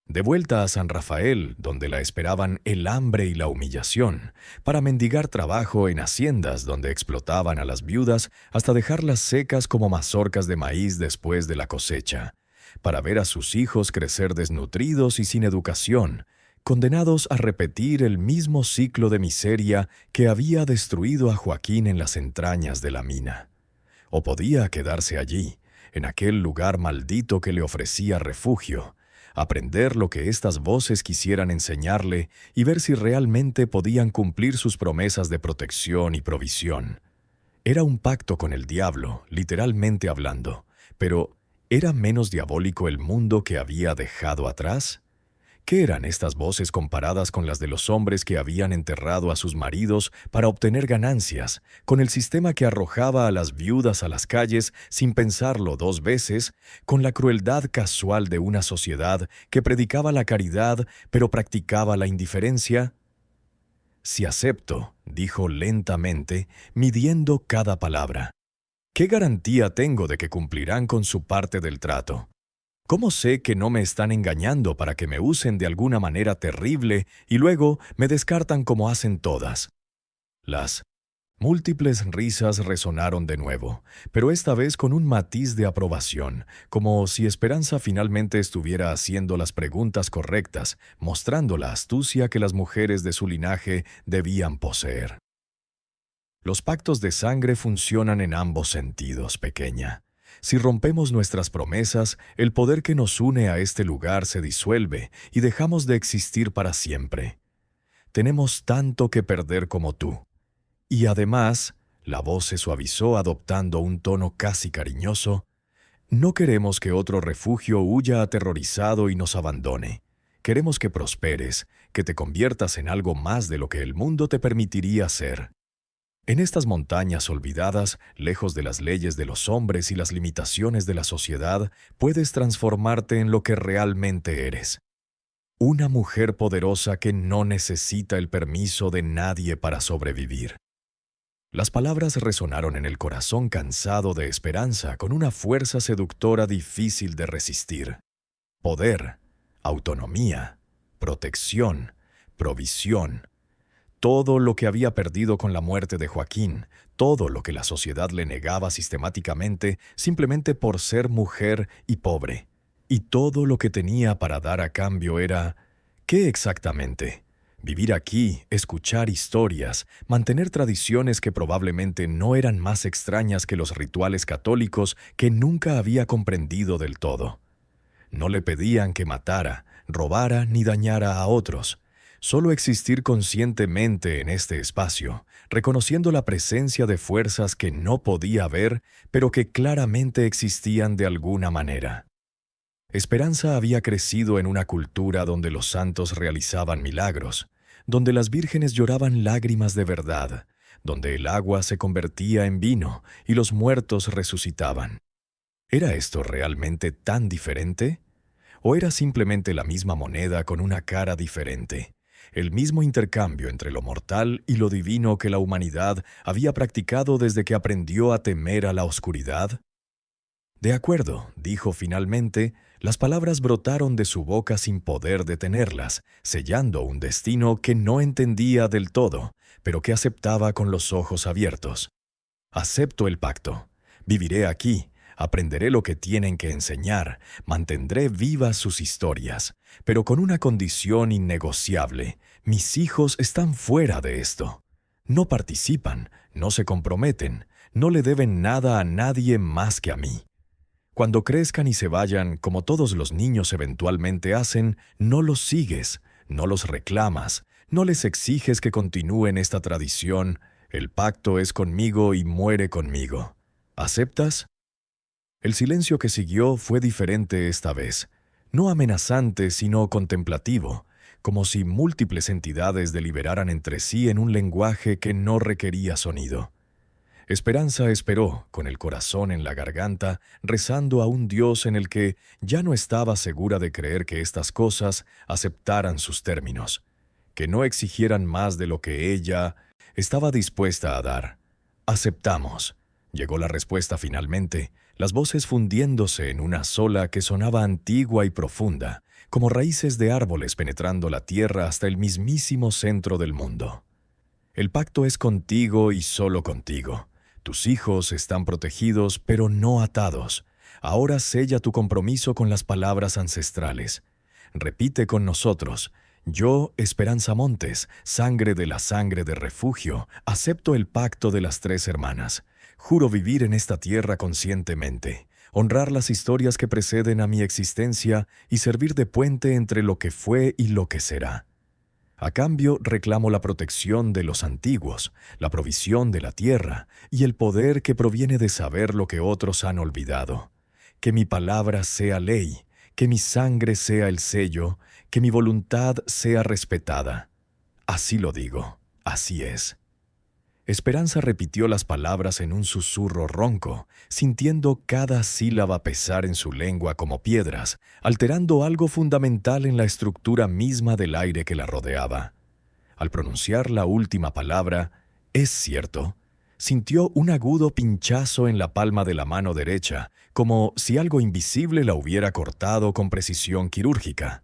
De vuelta a San Rafael, donde la esperaban el hambre y la humillación, para mendigar trabajo en haciendas donde explotaban a las viudas hasta dejarlas secas como mazorcas de maíz después de la cosecha, para ver a sus hijos crecer desnutridos y sin educación, condenados a repetir el mismo ciclo de miseria que había destruido a Joaquín en las entrañas de la mina. O podía quedarse allí, en aquel lugar maldito que le ofrecía refugio, aprender lo que estas voces quisieran enseñarle y ver si realmente podían cumplir sus promesas de protección y provisión. Era un pacto con el diablo, literalmente hablando, pero ¿era menos diabólico el mundo que había dejado atrás? ¿Qué eran estas voces comparadas con las de los hombres que habían enterrado a sus maridos para obtener ganancias, con el sistema que arrojaba a las viudas a las calles sin pensarlo dos veces, con la crueldad casual de una sociedad que predicaba la caridad pero practicaba la indiferencia? «Si acepto», dijo lentamente, midiendo cada palabra, «¿qué garantía tengo de que cumplirán con su parte del trato? ¿Cómo sé que no me están engañando para que me usen de alguna manera terrible y luego me descartan como hacen todas?» Las múltiples risas resonaron de nuevo, pero esta vez con un matiz de aprobación, como si Esperanza finalmente estuviera haciendo las preguntas correctas, mostrando la astucia que las mujeres de su linaje debían poseer. «Los pactos de sangre funcionan en ambos sentidos, pequeña. Si rompemos nuestras promesas, el poder que nos une a este lugar se disuelve y dejamos de existir para siempre. Tenemos tanto que perder como tú. Y además», la voz se suavizó adoptando un tono casi cariñoso, «no queremos que otro refugio huya aterrorizado y nos abandone. Queremos que prosperes, que te conviertas en algo más de lo que el mundo te permitiría ser. En estas montañas olvidadas, lejos de las leyes de los hombres y las limitaciones de la sociedad, puedes transformarte en lo que realmente eres. Una mujer poderosa que no necesita el permiso de nadie para sobrevivir». Las palabras resonaron en el corazón cansado de Esperanza con una fuerza seductora difícil de resistir. poder, autonomía, protección, provisión. Todo lo que había perdido con la muerte de Joaquín, todo lo que la sociedad le negaba sistemáticamente simplemente por ser mujer y pobre. Y todo lo que tenía para dar a cambio era... ¿qué exactamente? Vivir aquí, escuchar historias, mantener tradiciones que probablemente no eran más extrañas que los rituales católicos que nunca había comprendido del todo. No le pedían que matara, robara ni dañara a otros. Solo existir conscientemente en este espacio, reconociendo la presencia de fuerzas que no podía ver, pero que claramente existían de alguna manera. Esperanza había crecido en una cultura donde los santos realizaban milagros, donde las vírgenes lloraban lágrimas de verdad, donde el agua se convertía en vino y los muertos resucitaban. ¿Era esto realmente tan diferente? ¿O era simplemente la misma moneda con una cara diferente? El mismo intercambio entre lo mortal y lo divino que la humanidad había practicado desde que aprendió a temer a la oscuridad. De acuerdo, dijo finalmente, las palabras brotaron de su boca sin poder detenerlas, sellando un destino que no entendía del todo, pero que aceptaba con los ojos abiertos. Acepto el pacto. Viviré aquí. Aprenderé lo que tienen que enseñar, mantendré vivas sus historias, pero con una condición innegociable. Mis hijos están fuera de esto. No participan, no se comprometen, no le deben nada a nadie más que a mí. Cuando crezcan y se vayan, como todos los niños eventualmente hacen, no los sigues, no los reclamas, no les exiges que continúen esta tradición. El pacto es conmigo y muere conmigo. ¿Aceptas? El silencio que siguió fue diferente esta vez, no amenazante sino contemplativo, como si múltiples entidades deliberaran entre sí en un lenguaje que no requería sonido. Esperanza esperó, con el corazón en la garganta, rezando a un Dios en el que ya no estaba segura de creer que estas cosas aceptaran sus términos, que no exigieran más de lo que ella estaba dispuesta a dar. «Aceptamos», llegó la respuesta finalmente, las voces fundiéndose en una sola que sonaba antigua y profunda, como raíces de árboles penetrando la tierra hasta el mismísimo centro del mundo. «El pacto es contigo y solo contigo. Tus hijos están protegidos, pero no atados. Ahora sella tu compromiso con las palabras ancestrales. Repite con nosotros: yo, Esperanza Montes, sangre de la sangre de refugio, acepto el pacto de las 3 hermanas. Juro vivir en esta tierra conscientemente, honrar las historias que preceden a mi existencia y servir de puente entre lo que fue y lo que será. A cambio, reclamo la protección de los antiguos, la provisión de la tierra y el poder que proviene de saber lo que otros han olvidado. Que mi palabra sea ley, que mi sangre sea el sello, que mi voluntad sea respetada. Así lo digo, así es». Esperanza repitió las palabras en un susurro ronco, sintiendo cada sílaba pesar en su lengua como piedras, alterando algo fundamental en la estructura misma del aire que la rodeaba. Al pronunciar la última palabra, «es cierto», sintió un agudo pinchazo en la palma de la mano derecha, como si algo invisible la hubiera cortado con precisión quirúrgica.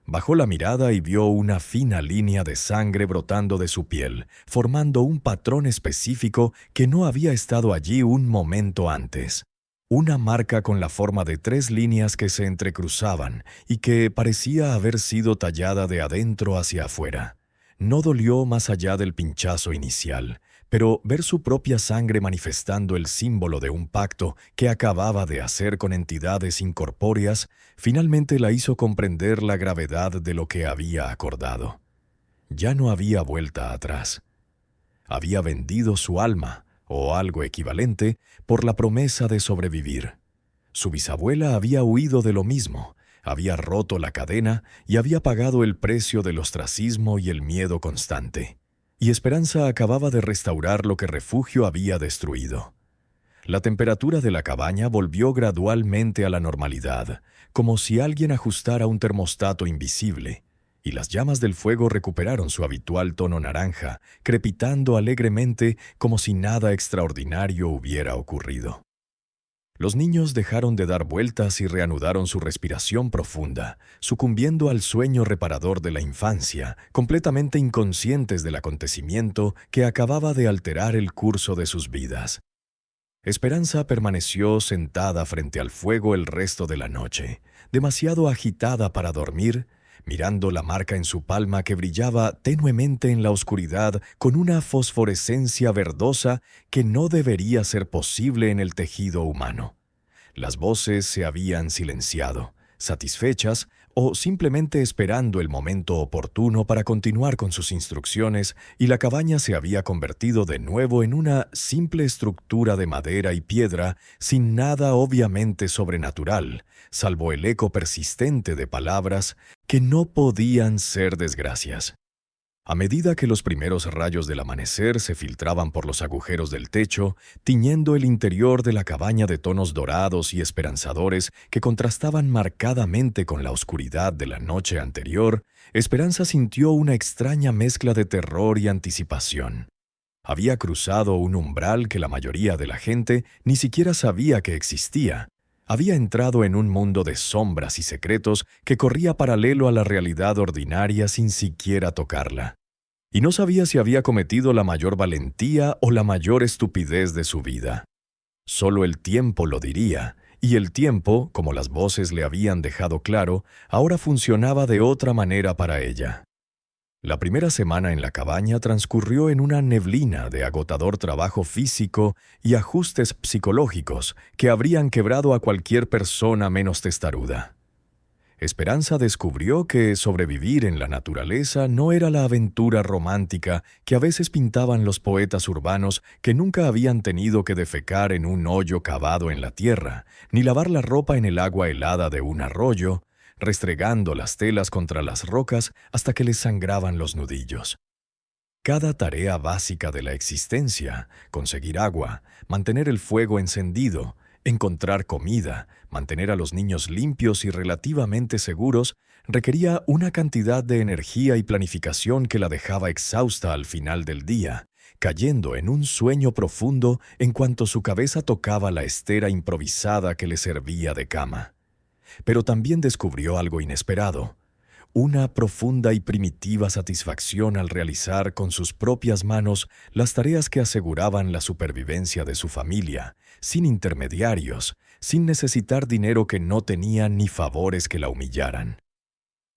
Bajó la mirada y vio una fina línea de sangre brotando de su piel, formando un patrón específico que no había estado allí un momento antes. Una marca con la forma de 3 líneas que se entrecruzaban y que parecía haber sido tallada de adentro hacia afuera. No dolió más allá del pinchazo inicial, pero ver su propia sangre manifestando el símbolo de un pacto que acababa de hacer con entidades incorpóreas, finalmente la hizo comprender la gravedad de lo que había acordado. Ya no había vuelta atrás. Había vendido su alma, o algo equivalente, por la promesa de sobrevivir. Su bisabuela había huido de lo mismo, había roto la cadena y había pagado el precio del ostracismo y el miedo constante. Y Esperanza acababa de restaurar lo que Refugio había destruido. La temperatura de la cabaña volvió gradualmente a la normalidad, como si alguien ajustara un termostato invisible, y las llamas del fuego recuperaron su habitual tono naranja, crepitando alegremente como si nada extraordinario hubiera ocurrido. Los niños dejaron de dar vueltas y reanudaron su respiración profunda, sucumbiendo al sueño reparador de la infancia, completamente inconscientes del acontecimiento que acababa de alterar el curso de sus vidas. Esperanza permaneció sentada frente al fuego el resto de la noche, demasiado agitada para dormir, mirando la marca en su palma que brillaba tenuemente en la oscuridad con una fosforescencia verdosa que no debería ser posible en el tejido humano. Las voces se habían silenciado, satisfechas o simplemente esperando el momento oportuno para continuar con sus instrucciones, y la cabaña se había convertido de nuevo en una simple estructura de madera y piedra sin nada obviamente sobrenatural, salvo el eco persistente de palabras que no podían ser desgracias. A medida que los primeros rayos del amanecer se filtraban por los agujeros del techo, tiñendo el interior de la cabaña de tonos dorados y esperanzadores que contrastaban marcadamente con la oscuridad de la noche anterior, Esperanza sintió una extraña mezcla de terror y anticipación. Había cruzado un umbral que la mayoría de la gente ni siquiera sabía que existía. Había entrado en un mundo de sombras y secretos que corría paralelo a la realidad ordinaria sin siquiera tocarla. Y no sabía si había cometido la mayor valentía o la mayor estupidez de su vida. Solo el tiempo lo diría, y el tiempo, como las voces le habían dejado claro, ahora funcionaba de otra manera para ella. La primera semana en la cabaña transcurrió en una neblina de agotador trabajo físico y ajustes psicológicos que habrían quebrado a cualquier persona menos testaruda. Esperanza descubrió que sobrevivir en la naturaleza no era la aventura romántica que a veces pintaban los poetas urbanos que nunca habían tenido que defecar en un hoyo cavado en la tierra, ni lavar la ropa en el agua helada de un arroyo, restregando las telas contra las rocas hasta que les sangraban los nudillos. Cada tarea básica de la existencia, conseguir agua, mantener el fuego encendido, encontrar comida, mantener a los niños limpios y relativamente seguros, requería una cantidad de energía y planificación que la dejaba exhausta al final del día, cayendo en un sueño profundo en cuanto su cabeza tocaba la estera improvisada que le servía de cama. Pero también descubrió algo inesperado, una profunda y primitiva satisfacción al realizar con sus propias manos las tareas que aseguraban la supervivencia de su familia, sin intermediarios, sin necesitar dinero que no tenía ni favores que la humillaran.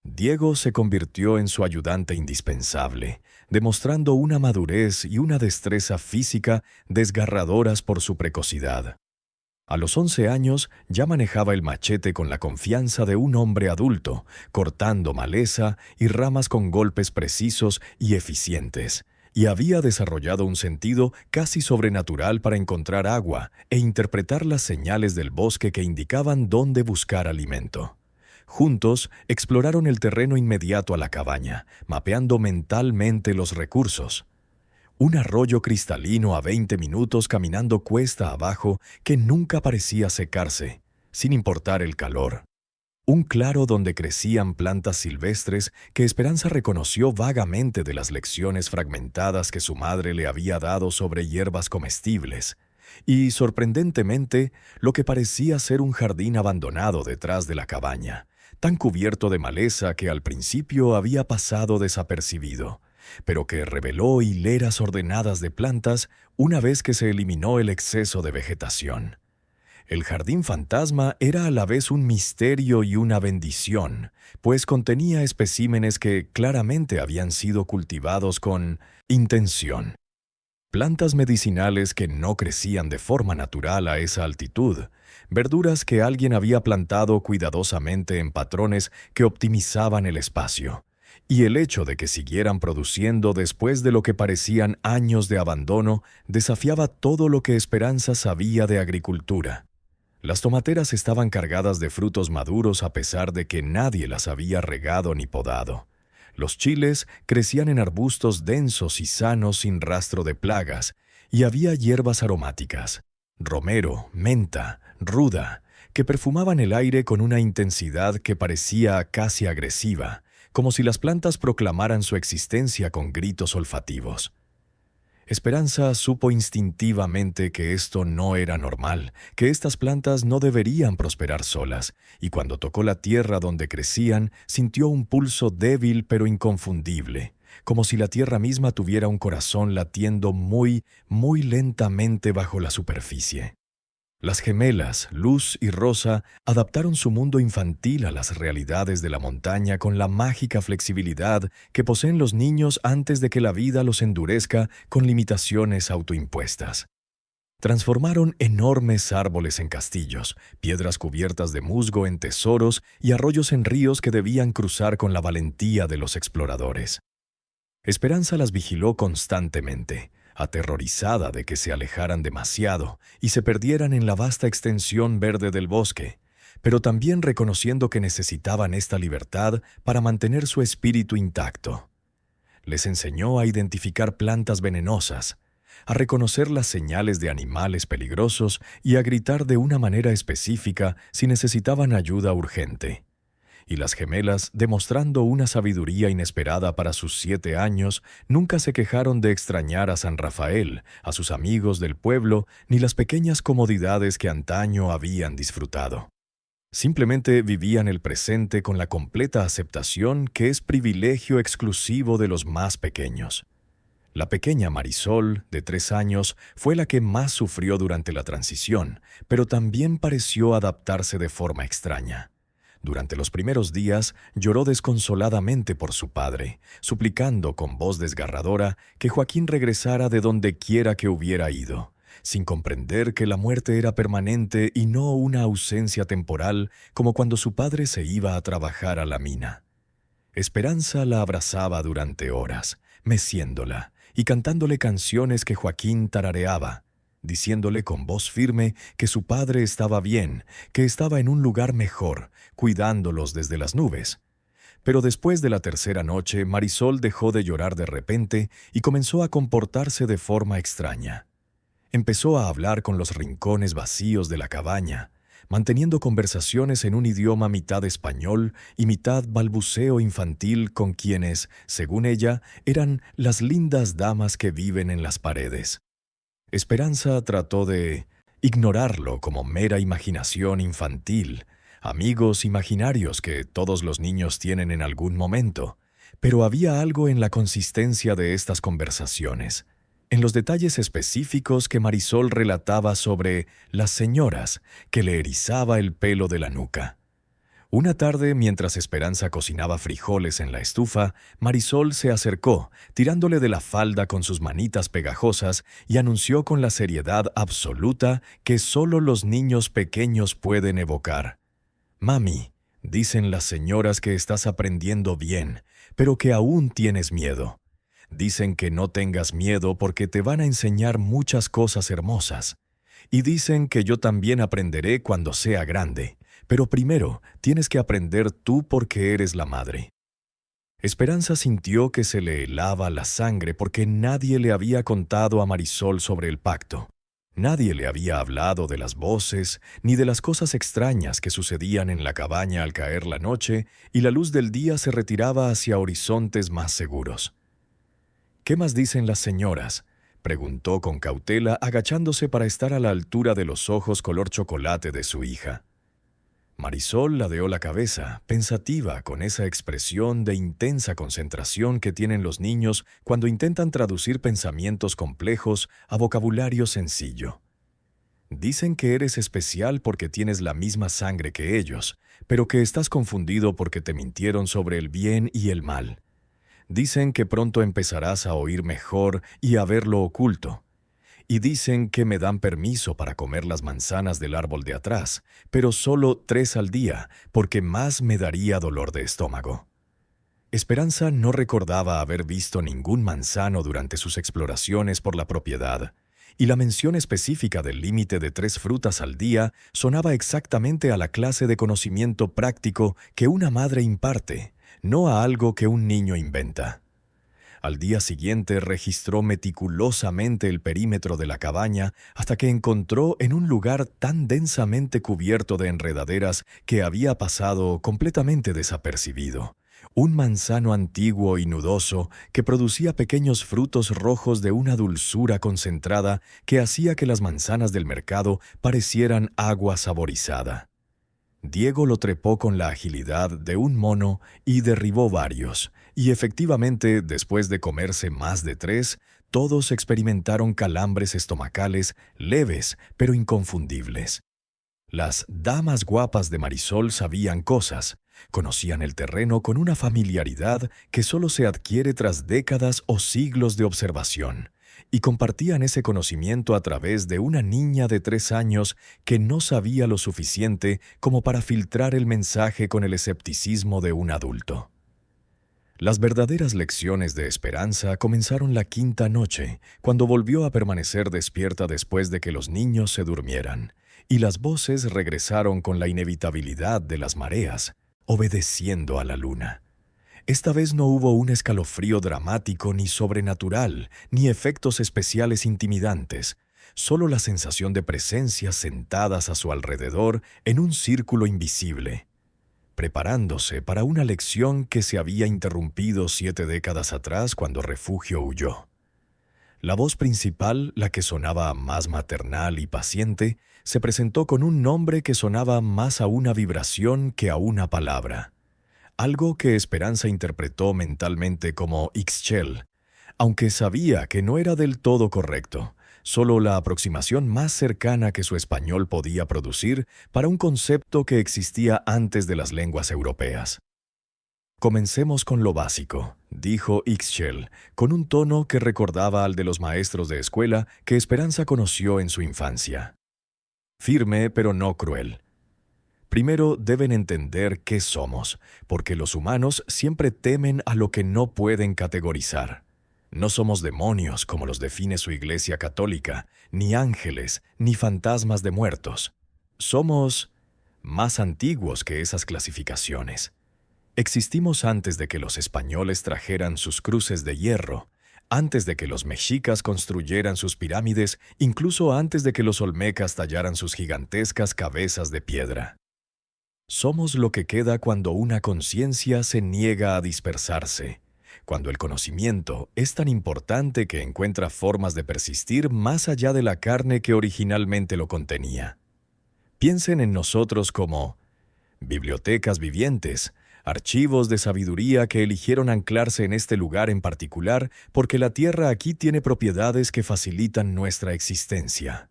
Diego se convirtió en su ayudante indispensable, demostrando una madurez y una destreza física desgarradoras por su precocidad. A los 11 años ya manejaba el machete con la confianza de un hombre adulto, cortando maleza y ramas con golpes precisos y eficientes, y había desarrollado un sentido casi sobrenatural para encontrar agua e interpretar las señales del bosque que indicaban dónde buscar alimento. Juntos exploraron el terreno inmediato a la cabaña, mapeando mentalmente los recursos. Un arroyo cristalino a 20 minutos caminando cuesta abajo que nunca parecía secarse, sin importar el calor. Un claro donde crecían plantas silvestres que Esperanza reconoció vagamente de las lecciones fragmentadas que su madre le había dado sobre hierbas comestibles. Y, sorprendentemente, lo que parecía ser un jardín abandonado detrás de la cabaña, tan cubierto de maleza que al principio había pasado desapercibido, pero que reveló hileras ordenadas de plantas una vez que se eliminó el exceso de vegetación. El jardín fantasma era a la vez un misterio y una bendición, pues contenía especímenes que claramente habían sido cultivados con intención. Plantas medicinales que no crecían de forma natural a esa altitud, verduras que alguien había plantado cuidadosamente en patrones que optimizaban el espacio, y el hecho de que siguieran produciendo después de lo que parecían años de abandono desafiaba todo lo que Esperanza sabía de agricultura. Las tomateras estaban cargadas de frutos maduros a pesar de que nadie las había regado ni podado. Los chiles crecían en arbustos densos y sanos sin rastro de plagas, y había hierbas aromáticas, romero, menta, ruda, que perfumaban el aire con una intensidad que parecía casi agresiva, como si las plantas proclamaran su existencia con gritos olfativos. Esperanza supo instintivamente que esto no era normal, que estas plantas no deberían prosperar solas, y cuando tocó la tierra donde crecían, sintió un pulso débil pero inconfundible, como si la tierra misma tuviera un corazón latiendo muy, muy lentamente bajo la superficie. Las gemelas, Luz y Rosa, adaptaron su mundo infantil a las realidades de la montaña con la mágica flexibilidad que poseen los niños antes de que la vida los endurezca con limitaciones autoimpuestas. Transformaron enormes árboles en castillos, piedras cubiertas de musgo en tesoros y arroyos en ríos que debían cruzar con la valentía de los exploradores. Esperanza las vigiló constantemente, aterrorizada de que se alejaran demasiado y se perdieran en la vasta extensión verde del bosque, pero también reconociendo que necesitaban esta libertad para mantener su espíritu intacto. Les enseñó a identificar plantas venenosas, a reconocer las señales de animales peligrosos y a gritar de una manera específica si necesitaban ayuda urgente. Y las gemelas, demostrando una sabiduría inesperada para sus 7 años, nunca se quejaron de extrañar a San Rafael, a sus amigos del pueblo, ni las pequeñas comodidades que antaño habían disfrutado. Simplemente vivían el presente con la completa aceptación que es privilegio exclusivo de los más pequeños. La pequeña Marisol, de 3 años, fue la que más sufrió durante la transición, pero también pareció adaptarse de forma extraña. Durante los primeros días lloró desconsoladamente por su padre, suplicando con voz desgarradora que Joaquín regresara de donde quiera que hubiera ido, sin comprender que la muerte era permanente y no una ausencia temporal como cuando su padre se iba a trabajar a la mina. Esperanza la abrazaba durante horas, meciéndola y cantándole canciones que Joaquín tarareaba, diciéndole con voz firme que su padre estaba bien, que estaba en un lugar mejor, cuidándolos desde las nubes. Pero después de la tercera noche, Marisol dejó de llorar de repente y comenzó a comportarse de forma extraña. Empezó a hablar con los rincones vacíos de la cabaña, manteniendo conversaciones en un idioma mitad español y mitad balbuceo infantil con quienes, según ella, eran las lindas damas que viven en las paredes. Esperanza trató de ignorarlo como mera imaginación infantil, amigos imaginarios que todos los niños tienen en algún momento, pero había algo en la consistencia de estas conversaciones, en los detalles específicos que Marisol relataba sobre las señoras, que le erizaba el pelo de la nuca. Una tarde, mientras Esperanza cocinaba frijoles en la estufa, Marisol se acercó, tirándole de la falda con sus manitas pegajosas, y anunció con la seriedad absoluta que solo los niños pequeños pueden evocar. «Mami, dicen las señoras que estás aprendiendo bien, pero que aún tienes miedo. Dicen que no tengas miedo porque te van a enseñar muchas cosas hermosas. Y dicen que yo también aprenderé cuando sea grande. Pero primero tienes que aprender tú porque eres la madre». Esperanza sintió que se le helaba la sangre porque nadie le había contado a Marisol sobre el pacto. Nadie le había hablado de las voces ni de las cosas extrañas que sucedían en la cabaña al caer la noche y la luz del día se retiraba hacia horizontes más seguros. «¿Qué más dicen las señoras?», preguntó con cautela, agachándose para estar a la altura de los ojos color chocolate de su hija. Marisol ladeó la cabeza, pensativa, con esa expresión de intensa concentración que tienen los niños cuando intentan traducir pensamientos complejos a vocabulario sencillo. «Dicen que eres especial porque tienes la misma sangre que ellos, pero que estás confundido porque te mintieron sobre el bien y el mal. Dicen que pronto empezarás a oír mejor y a ver lo oculto. Y dicen que me dan permiso para comer las manzanas del árbol de atrás, pero solo 3 al día, porque más me daría dolor de estómago». Esperanza no recordaba haber visto ningún manzano durante sus exploraciones por la propiedad, y la mención específica del límite de 3 frutas al día sonaba exactamente a la clase de conocimiento práctico que una madre imparte, no a algo que un niño inventa. Al día siguiente registró meticulosamente el perímetro de la cabaña hasta que encontró en un lugar tan densamente cubierto de enredaderas que había pasado completamente desapercibido, un manzano antiguo y nudoso que producía pequeños frutos rojos de una dulzura concentrada que hacía que las manzanas del mercado parecieran agua saborizada. Diego lo trepó con la agilidad de un mono y derribó varios, y efectivamente, después de comerse más de 3, todos experimentaron calambres estomacales leves pero inconfundibles. Las damas guapas de Marisol sabían cosas, conocían el terreno con una familiaridad que solo se adquiere tras décadas o siglos de observación, y compartían ese conocimiento a través de una niña de 3 años que no sabía lo suficiente como para filtrar el mensaje con el escepticismo de un adulto. Las verdaderas lecciones de esperanza comenzaron la 5ª noche, cuando volvió a permanecer despierta después de que los niños se durmieran, y las voces regresaron con la inevitabilidad de las mareas, obedeciendo a la luna. Esta vez no hubo un escalofrío dramático ni sobrenatural, ni efectos especiales intimidantes, solo la sensación de presencias sentadas a su alrededor en un círculo invisible, preparándose para una lección que se había interrumpido 7 décadas atrás cuando Refugio huyó. La voz principal, la que sonaba más maternal y paciente, se presentó con un nombre que sonaba más a una vibración que a una palabra. Algo que Esperanza interpretó mentalmente como Ixchel, aunque sabía que no era del todo correcto, solo la aproximación más cercana que su español podía producir para un concepto que existía antes de las lenguas europeas. «Comencemos con lo básico», dijo Ixchel, con un tono que recordaba al de los maestros de escuela que Esperanza conoció en su infancia. Firme, pero no cruel. Primero deben entender qué somos, porque los humanos siempre temen a lo que no pueden categorizar. No somos demonios, como los define su Iglesia católica, ni ángeles, ni fantasmas de muertos. Somos más antiguos que esas clasificaciones. Existimos antes de que los españoles trajeran sus cruces de hierro, antes de que los mexicas construyeran sus pirámides, incluso antes de que los olmecas tallaran sus gigantescas cabezas de piedra. Somos lo que queda cuando una conciencia se niega a dispersarse, cuando el conocimiento es tan importante que encuentra formas de persistir más allá de la carne que originalmente lo contenía. Piensen en nosotros como bibliotecas vivientes, archivos de sabiduría que eligieron anclarse en este lugar en particular porque la tierra aquí tiene propiedades que facilitan nuestra existencia.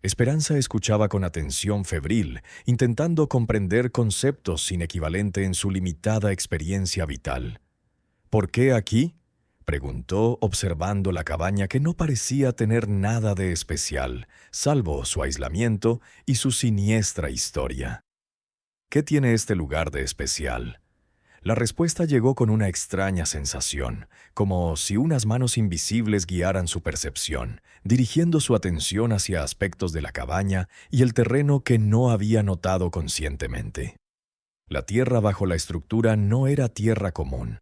Esperanza escuchaba con atención febril, intentando comprender conceptos sin equivalente en su limitada experiencia vital. «¿Por qué aquí?», preguntó, observando la cabaña que no parecía tener nada de especial, salvo su aislamiento y su siniestra historia. «¿Qué tiene este lugar de especial?». La respuesta llegó con una extraña sensación, como si unas manos invisibles guiaran su percepción, dirigiendo su atención hacia aspectos de la cabaña y el terreno que no había notado conscientemente. La tierra bajo la estructura no era tierra común.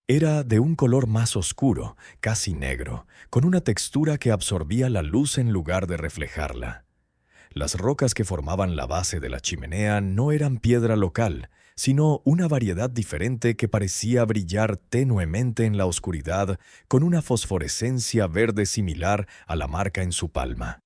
Era de un color más oscuro, casi negro, con una textura que absorbía la luz en lugar de reflejarla. Las rocas que formaban la base de la chimenea no eran piedra local, sino una variedad diferente que parecía brillar tenuemente en la oscuridad con una fosforescencia verde similar a la marca en su palma.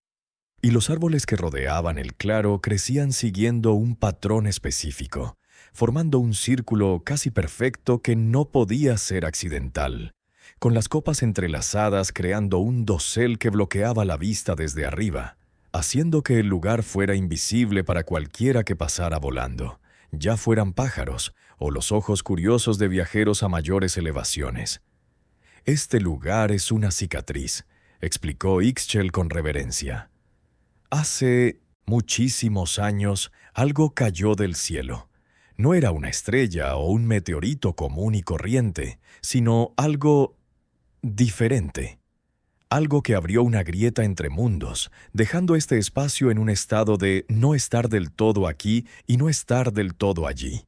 Y los árboles que rodeaban el claro crecían siguiendo un patrón específico, formando un círculo casi perfecto que no podía ser accidental, con las copas entrelazadas creando un dosel que bloqueaba la vista desde arriba, haciendo que el lugar fuera invisible para cualquiera que pasara volando, ya fueran pájaros o los ojos curiosos de viajeros a mayores elevaciones. «Este lugar es una cicatriz», explicó Ixchel con reverencia. «Hace muchísimos años algo cayó del cielo. No era una estrella o un meteorito común y corriente, sino algo diferente. Algo que abrió una grieta entre mundos, dejando este espacio en un estado de no estar del todo aquí y no estar del todo allí.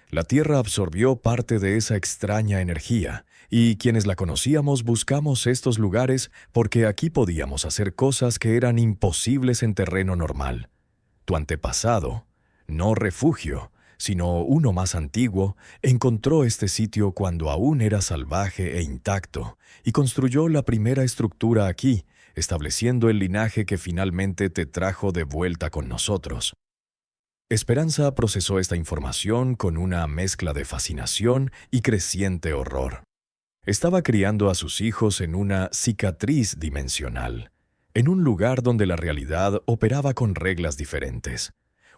La Tierra absorbió parte de esa extraña energía, y quienes la conocíamos buscamos estos lugares porque aquí podíamos hacer cosas que eran imposibles en terreno normal. Tu antepasado, no Refugio, sino uno más antiguo, encontró este sitio cuando aún era salvaje e intacto, y construyó la primera estructura aquí, estableciendo el linaje que finalmente te trajo de vuelta con nosotros. Esperanza procesó esta información con una mezcla de fascinación y creciente horror. Estaba criando a sus hijos en una cicatriz dimensional, en un lugar donde la realidad operaba con reglas diferentes.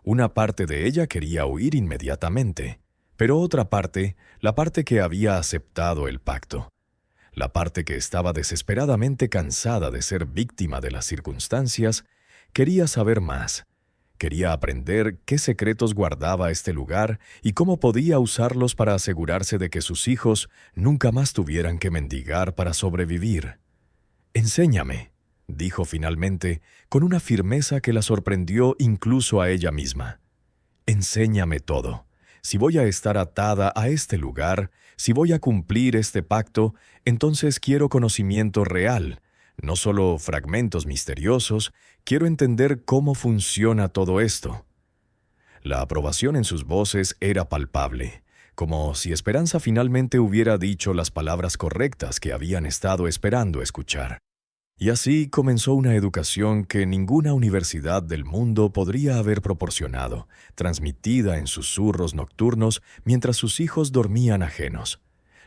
Una parte de ella quería huir inmediatamente, pero otra parte, la parte que había aceptado el pacto, la parte que estaba desesperadamente cansada de ser víctima de las circunstancias, quería saber más. Quería aprender qué secretos guardaba este lugar y cómo podía usarlos para asegurarse de que sus hijos nunca más tuvieran que mendigar para sobrevivir. «Enséñame», dijo finalmente, con una firmeza que la sorprendió incluso a ella misma. «Enséñame todo. Si voy a estar atada a este lugar, si voy a cumplir este pacto, entonces quiero conocimiento real, no solo fragmentos misteriosos, quiero entender cómo funciona todo esto». La aprobación en sus voces era palpable, como si Esperanza finalmente hubiera dicho las palabras correctas que habían estado esperando escuchar. Y así comenzó una educación que ninguna universidad del mundo podría haber proporcionado, transmitida en susurros nocturnos mientras sus hijos dormían ajenos.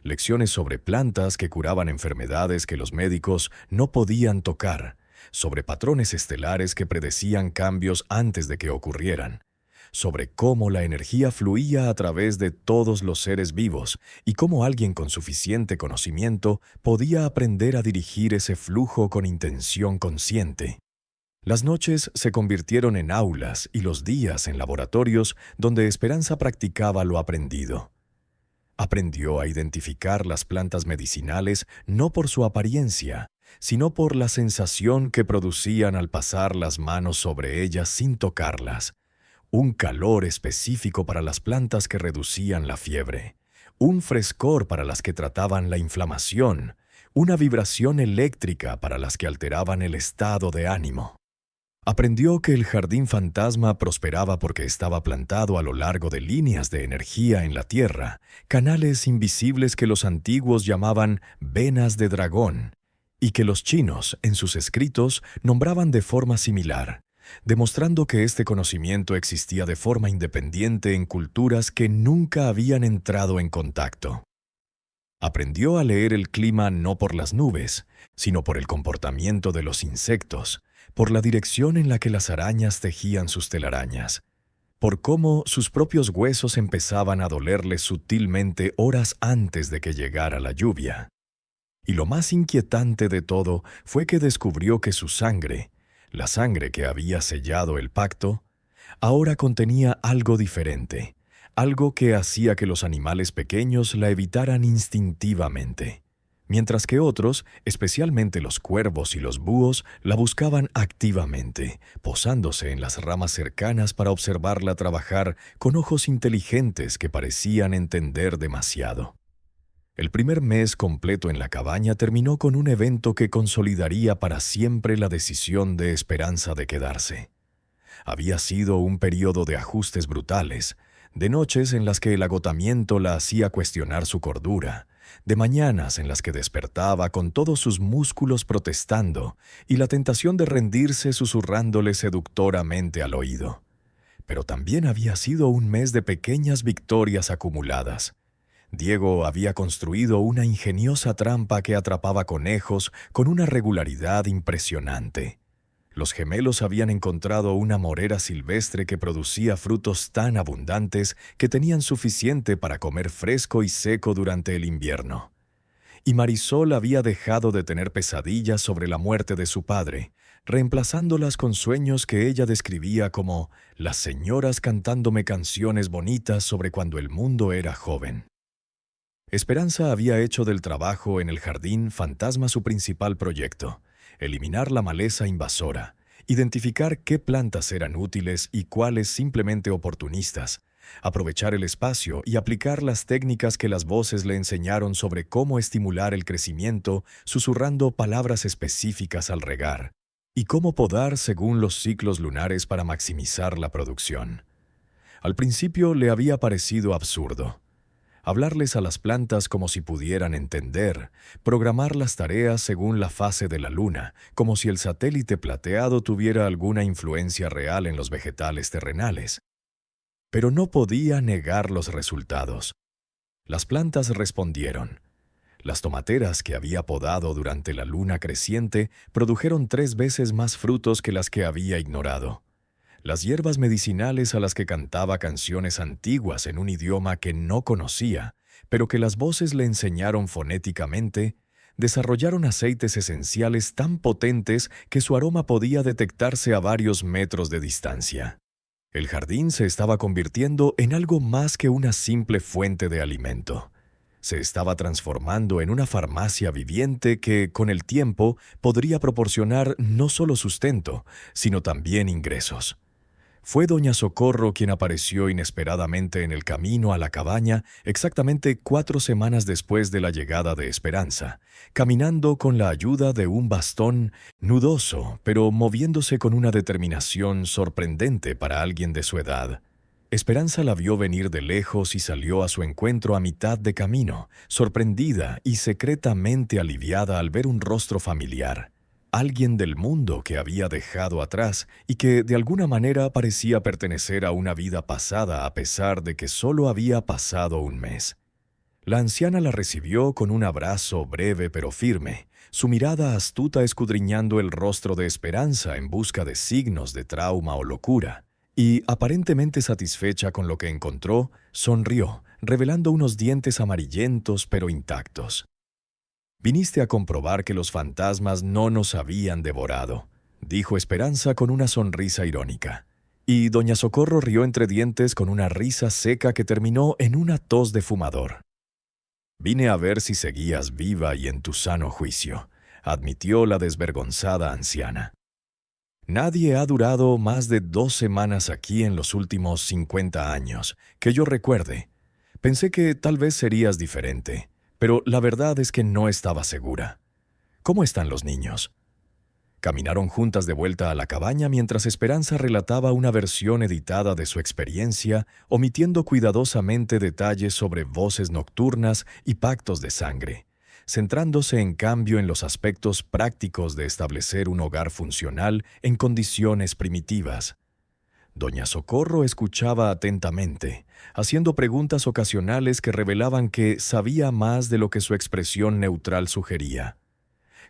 Lecciones sobre plantas que curaban enfermedades que los médicos no podían tocar, sobre patrones estelares que predecían cambios antes de que ocurrieran, sobre cómo la energía fluía a través de todos los seres vivos y cómo alguien con suficiente conocimiento podía aprender a dirigir ese flujo con intención consciente. Las noches se convirtieron en aulas y los días en laboratorios donde Esperanza practicaba lo aprendido. Aprendió a identificar las plantas medicinales no por su apariencia, sino por la sensación que producían al pasar las manos sobre ellas sin tocarlas. Un calor específico para las plantas que reducían la fiebre, un frescor para las que trataban la inflamación, una vibración eléctrica para las que alteraban el estado de ánimo. Aprendió que el jardín fantasma prosperaba porque estaba plantado a lo largo de líneas de energía en la tierra, canales invisibles que los antiguos llamaban venas de dragón, y que los chinos, en sus escritos, nombraban de forma similar, demostrando que este conocimiento existía de forma independiente en culturas que nunca habían entrado en contacto. Aprendió a leer el clima no por las nubes, sino por el comportamiento de los insectos, por la dirección en la que las arañas tejían sus telarañas, por cómo sus propios huesos empezaban a dolerles sutilmente horas antes de que llegara la lluvia. Y lo más inquietante de todo fue que descubrió que su sangre, la sangre que había sellado el pacto, ahora contenía algo diferente, algo que hacía que los animales pequeños la evitaran instintivamente, mientras que otros, especialmente los cuervos y los búhos, la buscaban activamente, posándose en las ramas cercanas para observarla trabajar con ojos inteligentes que parecían entender demasiado. El primer mes completo en la cabaña terminó con un evento que consolidaría para siempre la decisión de Esperanza de quedarse. Había sido un periodo de ajustes brutales, de noches en las que el agotamiento la hacía cuestionar su cordura, de mañanas en las que despertaba con todos sus músculos protestando y la tentación de rendirse susurrándole seductoramente al oído. Pero también había sido un mes de pequeñas victorias acumuladas. Diego había construido una ingeniosa trampa que atrapaba conejos con una regularidad impresionante. Los gemelos habían encontrado una morera silvestre que producía frutos tan abundantes que tenían suficiente para comer fresco y seco durante el invierno. Y Marisol había dejado de tener pesadillas sobre la muerte de su padre, reemplazándolas con sueños que ella describía como las señoras cantándome canciones bonitas sobre cuando el mundo era joven. Esperanza había hecho del trabajo en el jardín fantasma su principal proyecto: eliminar la maleza invasora, identificar qué plantas eran útiles y cuáles simplemente oportunistas, aprovechar el espacio y aplicar las técnicas que las voces le enseñaron sobre cómo estimular el crecimiento susurrando palabras específicas al regar, y cómo podar según los ciclos lunares para maximizar la producción. Al principio le había parecido absurdo. Hablarles a las plantas como si pudieran entender, programar las tareas según la fase de la luna, como si el satélite plateado tuviera alguna influencia real en los vegetales terrenales. Pero no podía negar los resultados. Las plantas respondieron. Las tomateras que había podado durante la luna creciente produjeron 3 veces más frutos que las que había ignorado. Las hierbas medicinales a las que cantaba canciones antiguas en un idioma que no conocía, pero que las voces le enseñaron fonéticamente, desarrollaron aceites esenciales tan potentes que su aroma podía detectarse a varios metros de distancia. El jardín se estaba convirtiendo en algo más que una simple fuente de alimento. Se estaba transformando en una farmacia viviente que, con el tiempo, podría proporcionar no solo sustento, sino también ingresos. Fue doña Socorro quien apareció inesperadamente en el camino a la cabaña exactamente 4 semanas después de la llegada de Esperanza, caminando con la ayuda de un bastón nudoso, pero moviéndose con una determinación sorprendente para alguien de su edad. Esperanza la vio venir de lejos y salió a su encuentro a mitad de camino, sorprendida y secretamente aliviada al ver un rostro familiar. Alguien del mundo que había dejado atrás y que de alguna manera parecía pertenecer a una vida pasada a pesar de que solo había pasado un mes. La anciana la recibió con un abrazo breve pero firme, su mirada astuta escudriñando el rostro de Esperanza en busca de signos de trauma o locura, y, aparentemente satisfecha con lo que encontró, sonrió, revelando unos dientes amarillentos pero intactos. «Viniste a comprobar que los fantasmas no nos habían devorado», dijo Esperanza con una sonrisa irónica. Y doña Socorro rió entre dientes con una risa seca que terminó en una tos de fumador. «Vine a ver si seguías viva y en tu sano juicio», admitió la desvergonzada anciana. «Nadie ha durado más de 2 semanas aquí en los últimos 50 años, que yo recuerde. Pensé que tal vez serías diferente. Pero la verdad es que no estaba segura. ¿Cómo están los niños?». Caminaron juntas de vuelta a la cabaña mientras Esperanza relataba una versión editada de su experiencia, omitiendo cuidadosamente detalles sobre voces nocturnas y pactos de sangre, centrándose en cambio en los aspectos prácticos de establecer un hogar funcional en condiciones primitivas. Doña Socorro escuchaba atentamente, haciendo preguntas ocasionales que revelaban que sabía más de lo que su expresión neutral sugería.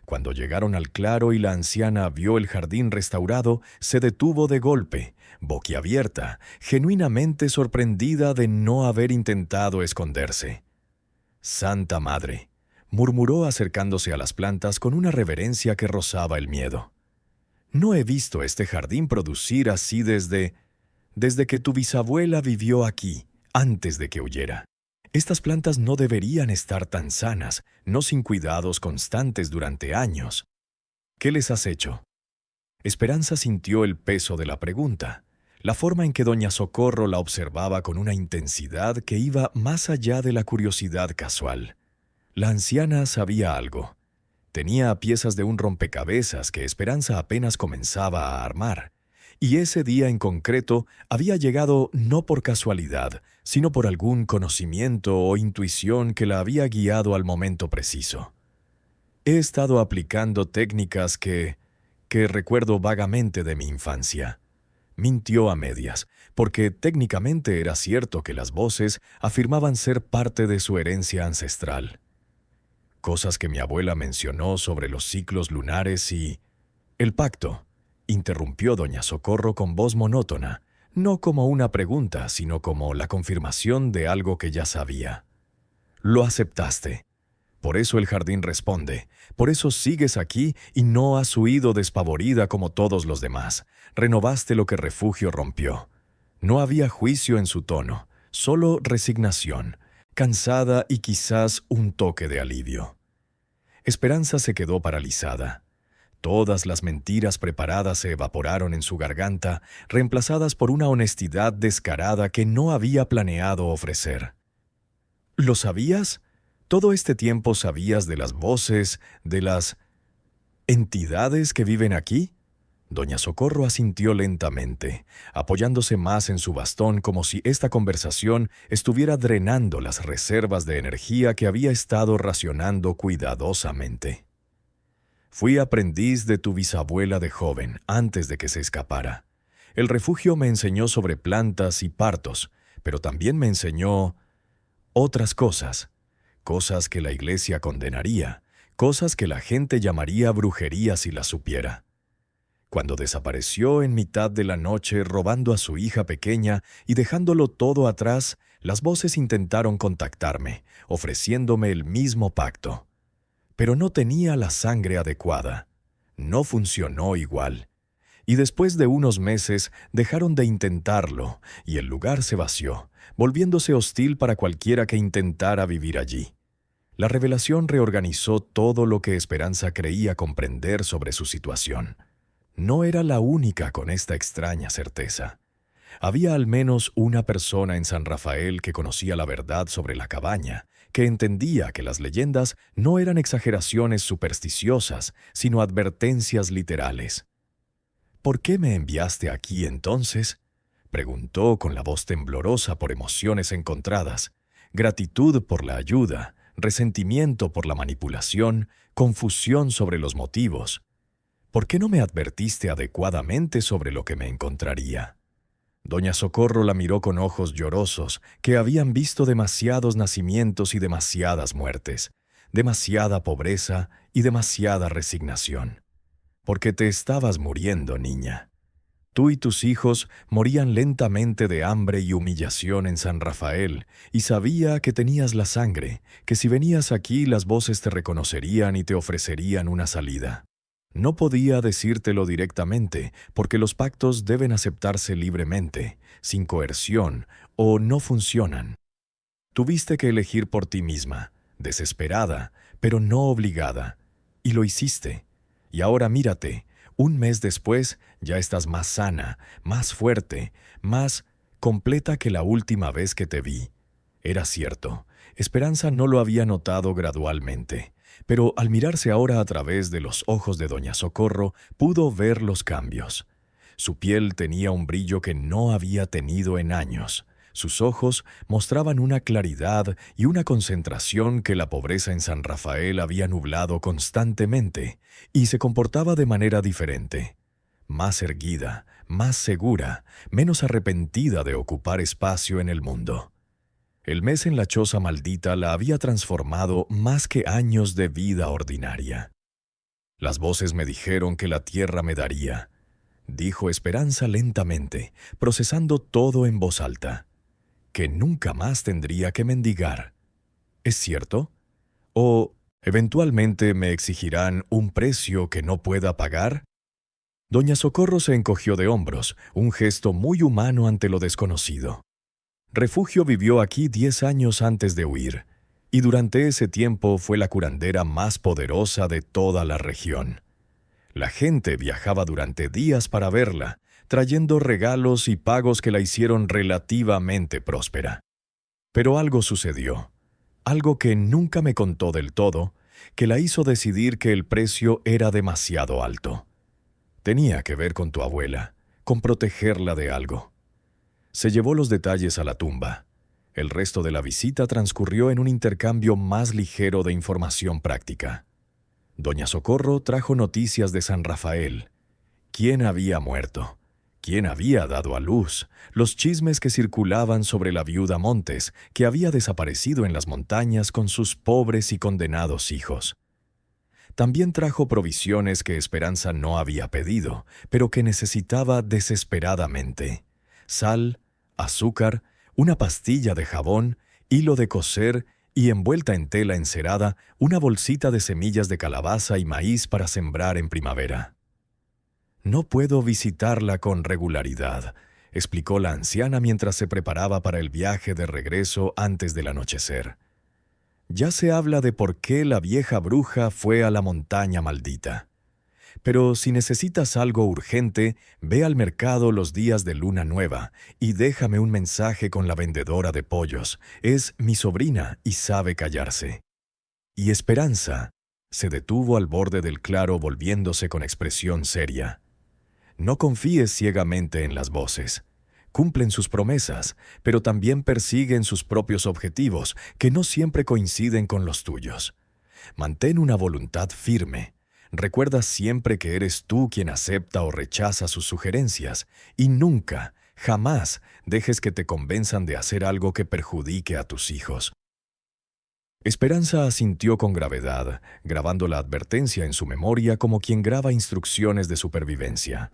Cuando llegaron al claro y la anciana vio el jardín restaurado, se detuvo de golpe, boquiabierta, genuinamente sorprendida de no haber intentado esconderse. «Santa Madre», murmuró acercándose a las plantas con una reverencia que rozaba el miedo. «No he visto este jardín producir así desde que tu bisabuela vivió aquí, antes de que huyera. Estas plantas no deberían estar tan sanas, no sin cuidados constantes durante años. ¿Qué les has hecho?». Esperanza sintió el peso de la pregunta, la forma en que doña Socorro la observaba con una intensidad que iba más allá de la curiosidad casual. La anciana sabía algo. Tenía piezas de un rompecabezas que Esperanza apenas comenzaba a armar, y ese día en concreto había llegado no por casualidad, sino por algún conocimiento o intuición que la había guiado al momento preciso. «He estado aplicando técnicas que recuerdo vagamente de mi infancia», mintió a medias, porque técnicamente era cierto que las voces afirmaban ser parte de su herencia ancestral. «Cosas que mi abuela mencionó sobre los ciclos lunares y el pacto», interrumpió doña Socorro con voz monótona, no como una pregunta, sino como la confirmación de algo que ya sabía. «Lo aceptaste. Por eso el jardín responde. Por eso sigues aquí y no has huido despavorida como todos los demás. Renovaste lo que Refugio rompió». No había juicio en su tono, solo resignación, cansada y quizás un toque de alivio. Esperanza se quedó paralizada. Todas las mentiras preparadas se evaporaron en su garganta, reemplazadas por una honestidad descarada que no había planeado ofrecer. «¿Lo sabías? ¿Todo este tiempo sabías de las voces, de las entidades que viven aquí?». Doña Socorro asintió lentamente, apoyándose más en su bastón como si esta conversación estuviera drenando las reservas de energía que había estado racionando cuidadosamente. Fui aprendiz de tu bisabuela de joven, antes de que se escapara. El refugio me enseñó sobre plantas y partos, pero también me enseñó otras cosas, cosas que la iglesia condenaría, cosas que la gente llamaría brujería si las supiera. Cuando desapareció en mitad de la noche robando a su hija pequeña y dejándolo todo atrás, las voces intentaron contactarme, ofreciéndome el mismo pacto. Pero no tenía la sangre adecuada. No funcionó igual. Y después de unos meses dejaron de intentarlo y el lugar se vació, volviéndose hostil para cualquiera que intentara vivir allí. La revelación reorganizó todo lo que Esperanza creía comprender sobre su situación. No era la única con esta extraña certeza. Había al menos una persona en San Rafael que conocía la verdad sobre la cabaña, que entendía que las leyendas no eran exageraciones supersticiosas, sino advertencias literales. «¿Por qué me enviaste aquí entonces?», preguntó con la voz temblorosa por emociones encontradas, gratitud por la ayuda, resentimiento por la manipulación, confusión sobre los motivos. «¿Por qué no me advertiste adecuadamente sobre lo que me encontraría?». Doña Socorro la miró con ojos llorosos, que habían visto demasiados nacimientos y demasiadas muertes, demasiada pobreza y demasiada resignación. «Porque te estabas muriendo, niña. Tú y tus hijos morían lentamente de hambre y humillación en San Rafael, y sabía que tenías la sangre, que si venías aquí las voces te reconocerían y te ofrecerían una salida. No podía decírtelo directamente, porque los pactos deben aceptarse libremente, sin coerción, o no funcionan. Tuviste que elegir por ti misma, desesperada, pero no obligada, y lo hiciste. Y ahora mírate, un mes después ya estás más sana, más fuerte, más completa que la última vez que te vi. Era cierto, Esperanza no lo había notado gradualmente, pero al mirarse ahora a través de los ojos de Doña Socorro, pudo ver los cambios. Su piel tenía un brillo que no había tenido en años. Sus ojos mostraban una claridad y una concentración que la pobreza en San Rafael había nublado constantemente, y se comportaba de manera diferente. Más erguida, más segura, menos arrepentida de ocupar espacio en el mundo. El mes en la choza maldita la había transformado más que años de vida ordinaria. «Las voces me dijeron que la tierra me daría», dijo Esperanza lentamente, procesando todo en voz alta, «que nunca más tendría que mendigar. ¿Es cierto? ¿O eventualmente me exigirán un precio que no pueda pagar?» Doña Socorro se encogió de hombros, un gesto muy humano ante lo desconocido. Refugio vivió aquí 10 años antes de huir, y durante ese tiempo fue la curandera más poderosa de toda la región. La gente viajaba durante días para verla, trayendo regalos y pagos que la hicieron relativamente próspera. Pero algo sucedió, algo que nunca me contó del todo, que la hizo decidir que el precio era demasiado alto. Tenía que ver con tu abuela, con protegerla de algo. Se llevó los detalles a la tumba. El resto de la visita transcurrió en un intercambio más ligero de información práctica. Doña Socorro trajo noticias de San Rafael. ¿Quién había muerto? ¿Quién había dado a luz? Los chismes que circulaban sobre la viuda Montes, que había desaparecido en las montañas con sus pobres y condenados hijos. También trajo provisiones que Esperanza no había pedido, pero que necesitaba desesperadamente: sal, azúcar, una pastilla de jabón, hilo de coser y, envuelta en tela encerada, una bolsita de semillas de calabaza y maíz para sembrar en primavera. «No puedo visitarla con regularidad», explicó la anciana mientras se preparaba para el viaje de regreso antes del anochecer. «Ya se habla de por qué la vieja bruja fue a la montaña maldita. Pero si necesitas algo urgente, ve al mercado los días de luna nueva y déjame un mensaje con la vendedora de pollos. Es mi sobrina y sabe callarse». Y Esperanza se detuvo al borde del claro volviéndose con expresión seria. No confíes ciegamente en las voces. Cumplen sus promesas, pero también persiguen sus propios objetivos, que no siempre coinciden con los tuyos. Mantén una voluntad firme. Recuerda siempre que eres tú quien acepta o rechaza sus sugerencias, y nunca, jamás, dejes que te convenzan de hacer algo que perjudique a tus hijos. Esperanza asintió con gravedad, grabando la advertencia en su memoria como quien graba instrucciones de supervivencia.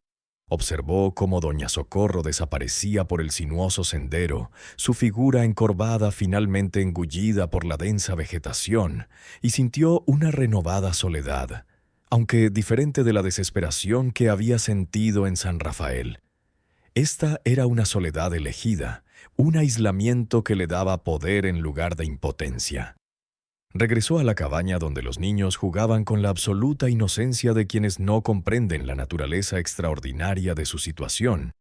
Observó cómo doña Socorro desaparecía por el sinuoso sendero, su figura encorvada finalmente engullida por la densa vegetación, y sintió una renovada soledad, aunque diferente de la desesperación que había sentido en San Rafael. Esta era una soledad elegida, un aislamiento que le daba poder en lugar de impotencia. Regresó a la cabaña donde los niños jugaban con la absoluta inocencia de quienes no comprenden la naturaleza extraordinaria de su situación,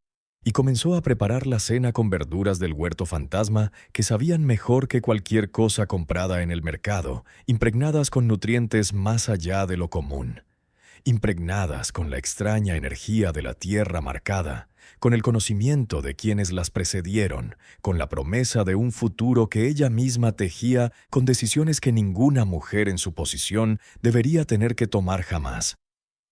y comenzó a preparar la cena con verduras del huerto fantasma que sabían mejor que cualquier cosa comprada en el mercado, impregnadas con nutrientes más allá de lo común, impregnadas con la extraña energía de la tierra marcada, con el conocimiento de quienes las precedieron, con la promesa de un futuro que ella misma tejía con decisiones que ninguna mujer en su posición debería tener que tomar jamás.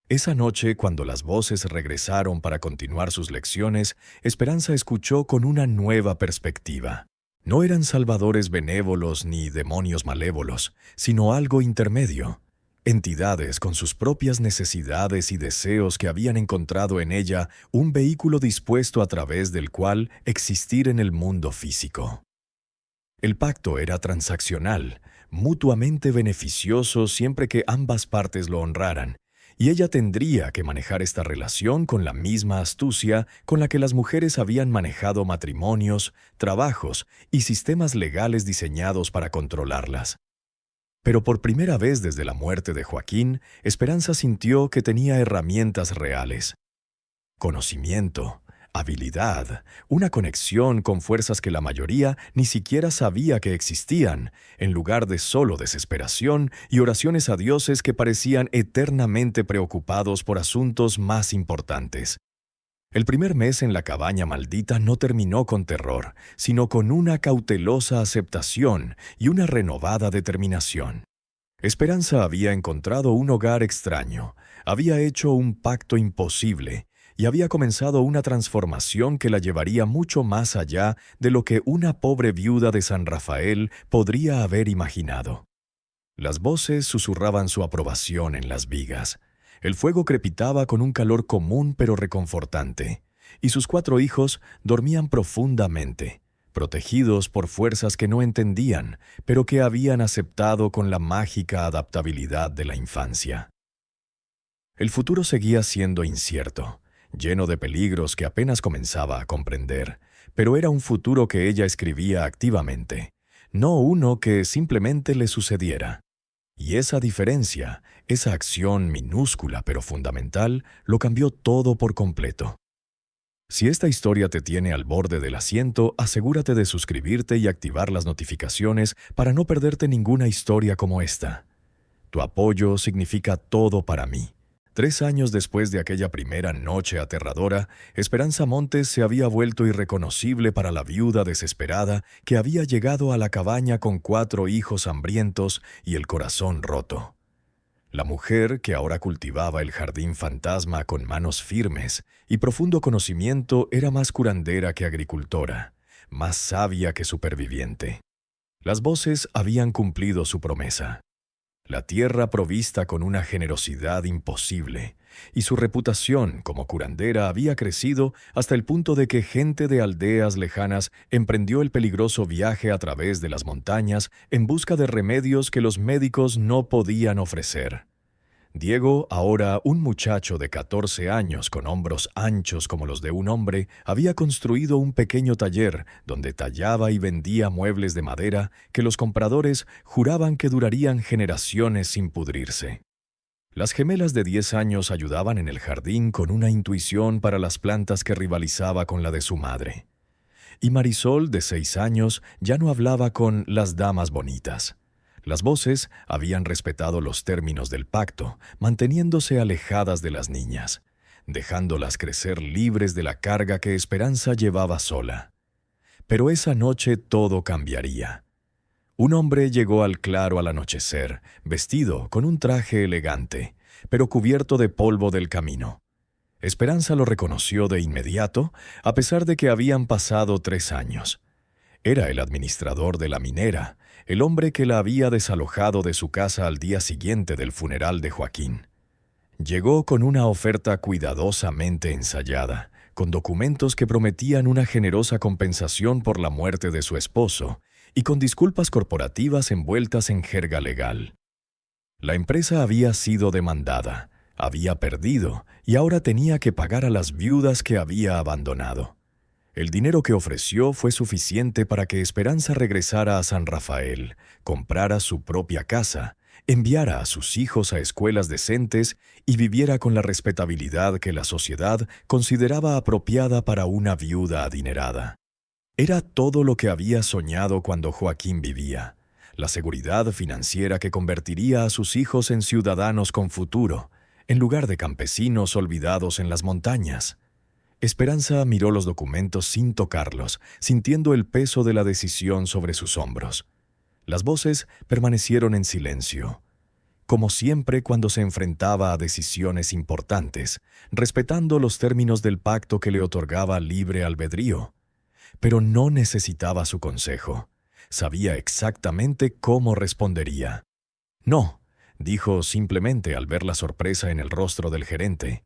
Esa noche, cuando las voces regresaron para continuar sus lecciones, Esperanza escuchó con una nueva perspectiva. No eran salvadores benévolos ni demonios malévolos, sino algo intermedio. Entidades con sus propias necesidades y deseos que habían encontrado en ella un vehículo dispuesto a través del cual existir en el mundo físico. El pacto era transaccional, mutuamente beneficioso siempre que ambas partes lo honraran, y ella tendría que manejar esta relación con la misma astucia con la que las mujeres habían manejado matrimonios, trabajos y sistemas legales diseñados para controlarlas. Pero por primera vez desde la muerte de Joaquín, Esperanza sintió que tenía herramientas reales. Conocimiento, habilidad, una conexión con fuerzas que la mayoría ni siquiera sabía que existían, en lugar de solo desesperación y oraciones a dioses que parecían eternamente preocupados por asuntos más importantes. El primer mes en la cabaña maldita no terminó con terror, sino con una cautelosa aceptación y una renovada determinación. Esperanza había encontrado un hogar extraño, había hecho un pacto imposible y había comenzado una transformación que la llevaría mucho más allá de lo que una pobre viuda de San Rafael podría haber imaginado. Las voces susurraban su aprobación en las vigas. El fuego crepitaba con un calor común pero reconfortante, y sus 4 hijos dormían profundamente, protegidos por fuerzas que no entendían, pero que habían aceptado con la mágica adaptabilidad de la infancia. El futuro seguía siendo incierto, lleno de peligros que apenas comenzaba a comprender, pero era un futuro que ella escribía activamente, no uno que simplemente le sucediera. Y esa diferencia, esa acción minúscula pero fundamental, lo cambió todo por completo. Si esta historia te tiene al borde del asiento, asegúrate de suscribirte y activar las notificaciones para no perderte ninguna historia como esta. Tu apoyo significa todo para mí. 3 años después de aquella primera noche aterradora, Esperanza Montes se había vuelto irreconocible para la viuda desesperada que había llegado a la cabaña con 4 hijos hambrientos y el corazón roto. La mujer que ahora cultivaba el jardín fantasma con manos firmes y profundo conocimiento era más curandera que agricultora, más sabia que superviviente. Las voces habían cumplido su promesa. La tierra provista con una generosidad imposible, y su reputación como curandera había crecido hasta el punto de que gente de aldeas lejanas emprendió el peligroso viaje a través de las montañas en busca de remedios que los médicos no podían ofrecer. Diego, ahora un muchacho de 14 años con hombros anchos como los de un hombre, había construido un pequeño taller donde tallaba y vendía muebles de madera que los compradores juraban que durarían generaciones sin pudrirse. Las gemelas de 10 años ayudaban en el jardín con una intuición para las plantas que rivalizaba con la de su madre. Y Marisol, de 6 años, ya no hablaba con las damas bonitas. Las voces habían respetado los términos del pacto, manteniéndose alejadas de las niñas. dejándolas crecer libres de la carga que Esperanza llevaba sola. Pero esa noche todo cambiaría. Un hombre llegó al claro al anochecer, vestido con un traje elegante, pero cubierto de polvo del camino. Esperanza lo reconoció de inmediato, a pesar de que habían pasado 3 años. Era el administrador de la minera, el hombre que la había desalojado de su casa al día siguiente del funeral de Joaquín. Llegó con una oferta cuidadosamente ensayada, con documentos que prometían una generosa compensación por la muerte de su esposo y con disculpas corporativas envueltas en jerga legal. La empresa había sido demandada, había perdido y ahora tenía que pagar a las viudas que había abandonado. El dinero que ofreció fue suficiente para que Esperanza regresara a San Rafael, comprara su propia casa, enviara a sus hijos a escuelas decentes y viviera con la respetabilidad que la sociedad consideraba apropiada para una viuda adinerada. Era todo lo que había soñado cuando Joaquín vivía, la seguridad financiera que convertiría a sus hijos en ciudadanos con futuro, en lugar de campesinos olvidados en las montañas. Esperanza miró los documentos sin tocarlos, sintiendo el peso de la decisión sobre sus hombros. Las voces permanecieron en silencio, como siempre cuando se enfrentaba a decisiones importantes, respetando los términos del pacto que le otorgaba libre albedrío. Pero no necesitaba su consejo. Sabía exactamente cómo respondería. «No», dijo simplemente al ver la sorpresa en el rostro del gerente.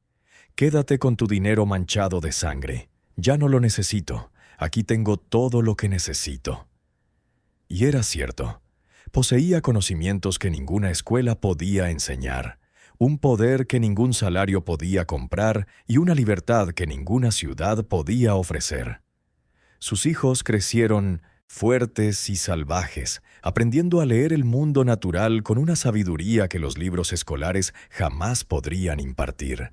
«Quédate con tu dinero manchado de sangre. Ya no lo necesito. Aquí tengo todo lo que necesito». Y era cierto. Poseía conocimientos que ninguna escuela podía enseñar, un poder que ningún salario podía comprar y una libertad que ninguna ciudad podía ofrecer. Sus hijos crecieron fuertes y salvajes, aprendiendo a leer el mundo natural con una sabiduría que los libros escolares jamás podrían impartir.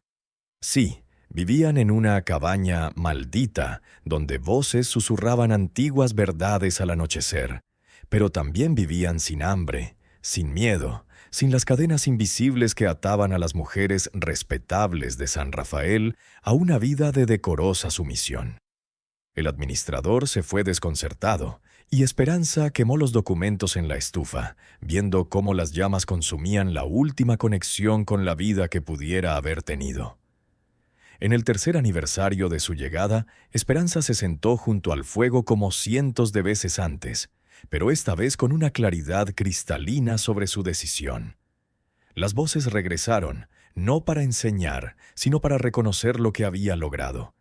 Sí, vivían en una cabaña maldita, donde voces susurraban antiguas verdades al anochecer, pero también vivían sin hambre, sin miedo, sin las cadenas invisibles que ataban a las mujeres respetables de San Rafael a una vida de decorosa sumisión. El administrador se fue desconcertado, y Esperanza quemó los documentos en la estufa, viendo cómo las llamas consumían la última conexión con la vida que pudiera haber tenido. En el 3er aniversario de su llegada, Esperanza se sentó junto al fuego como cientos de veces antes, pero esta vez con una claridad cristalina sobre su decisión. Las voces regresaron, no para enseñar, sino para reconocer lo que había logrado.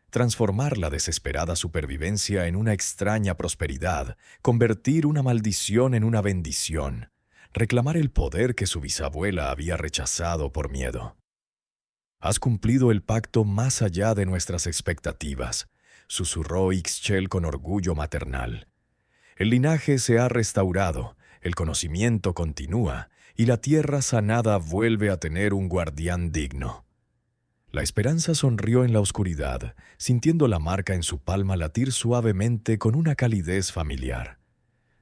Transformar la desesperada supervivencia en una extraña prosperidad, convertir una maldición en una bendición, reclamar el poder que su bisabuela había rechazado por miedo. «Has cumplido el pacto más allá de nuestras expectativas», susurró Ixchel con orgullo maternal. «El linaje se ha restaurado, el conocimiento continúa, y la tierra sanada vuelve a tener un guardián digno». La Esperanza sonrió en la oscuridad, sintiendo la marca en su palma latir suavemente con una calidez familiar.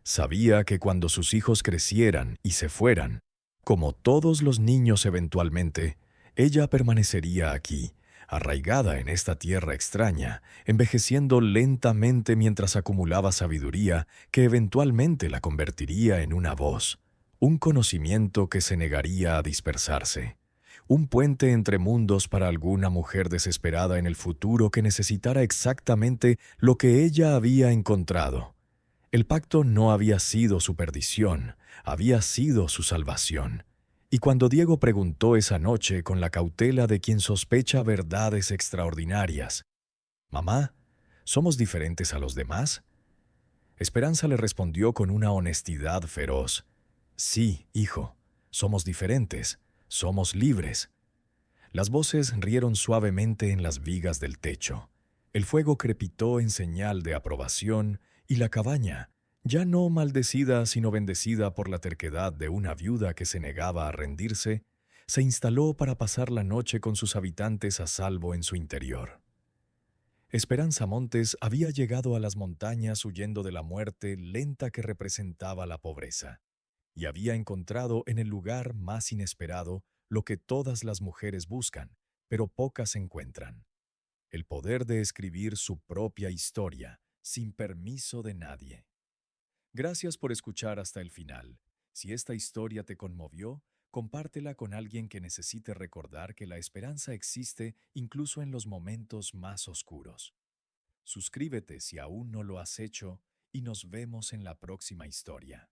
Sabía que cuando sus hijos crecieran y se fueran, como todos los niños eventualmente, ella permanecería aquí, arraigada en esta tierra extraña, envejeciendo lentamente mientras acumulaba sabiduría que eventualmente la convertiría en una voz, un conocimiento que se negaría a dispersarse. Un puente entre mundos para alguna mujer desesperada en el futuro que necesitara exactamente lo que ella había encontrado. El pacto no había sido su perdición, había sido su salvación. Y cuando Diego preguntó esa noche con la cautela de quien sospecha verdades extraordinarias, «Mamá, ¿somos diferentes a los demás?», Esperanza le respondió con una honestidad feroz: «Sí, hijo, somos diferentes. Somos libres». Las voces rieron suavemente en las vigas del techo. El fuego crepitó en señal de aprobación y la cabaña, ya no maldecida sino bendecida por la terquedad de una viuda que se negaba a rendirse, se instaló para pasar la noche con sus habitantes a salvo en su interior. Esperanza Montes había llegado a las montañas huyendo de la muerte lenta que representaba la pobreza, y había encontrado en el lugar más inesperado lo que todas las mujeres buscan, pero pocas encuentran. El poder de escribir su propia historia, sin permiso de nadie. Gracias por escuchar hasta el final. Si esta historia te conmovió, compártela con alguien que necesite recordar que la esperanza existe incluso en los momentos más oscuros. Suscríbete si aún no lo has hecho y nos vemos en la próxima historia.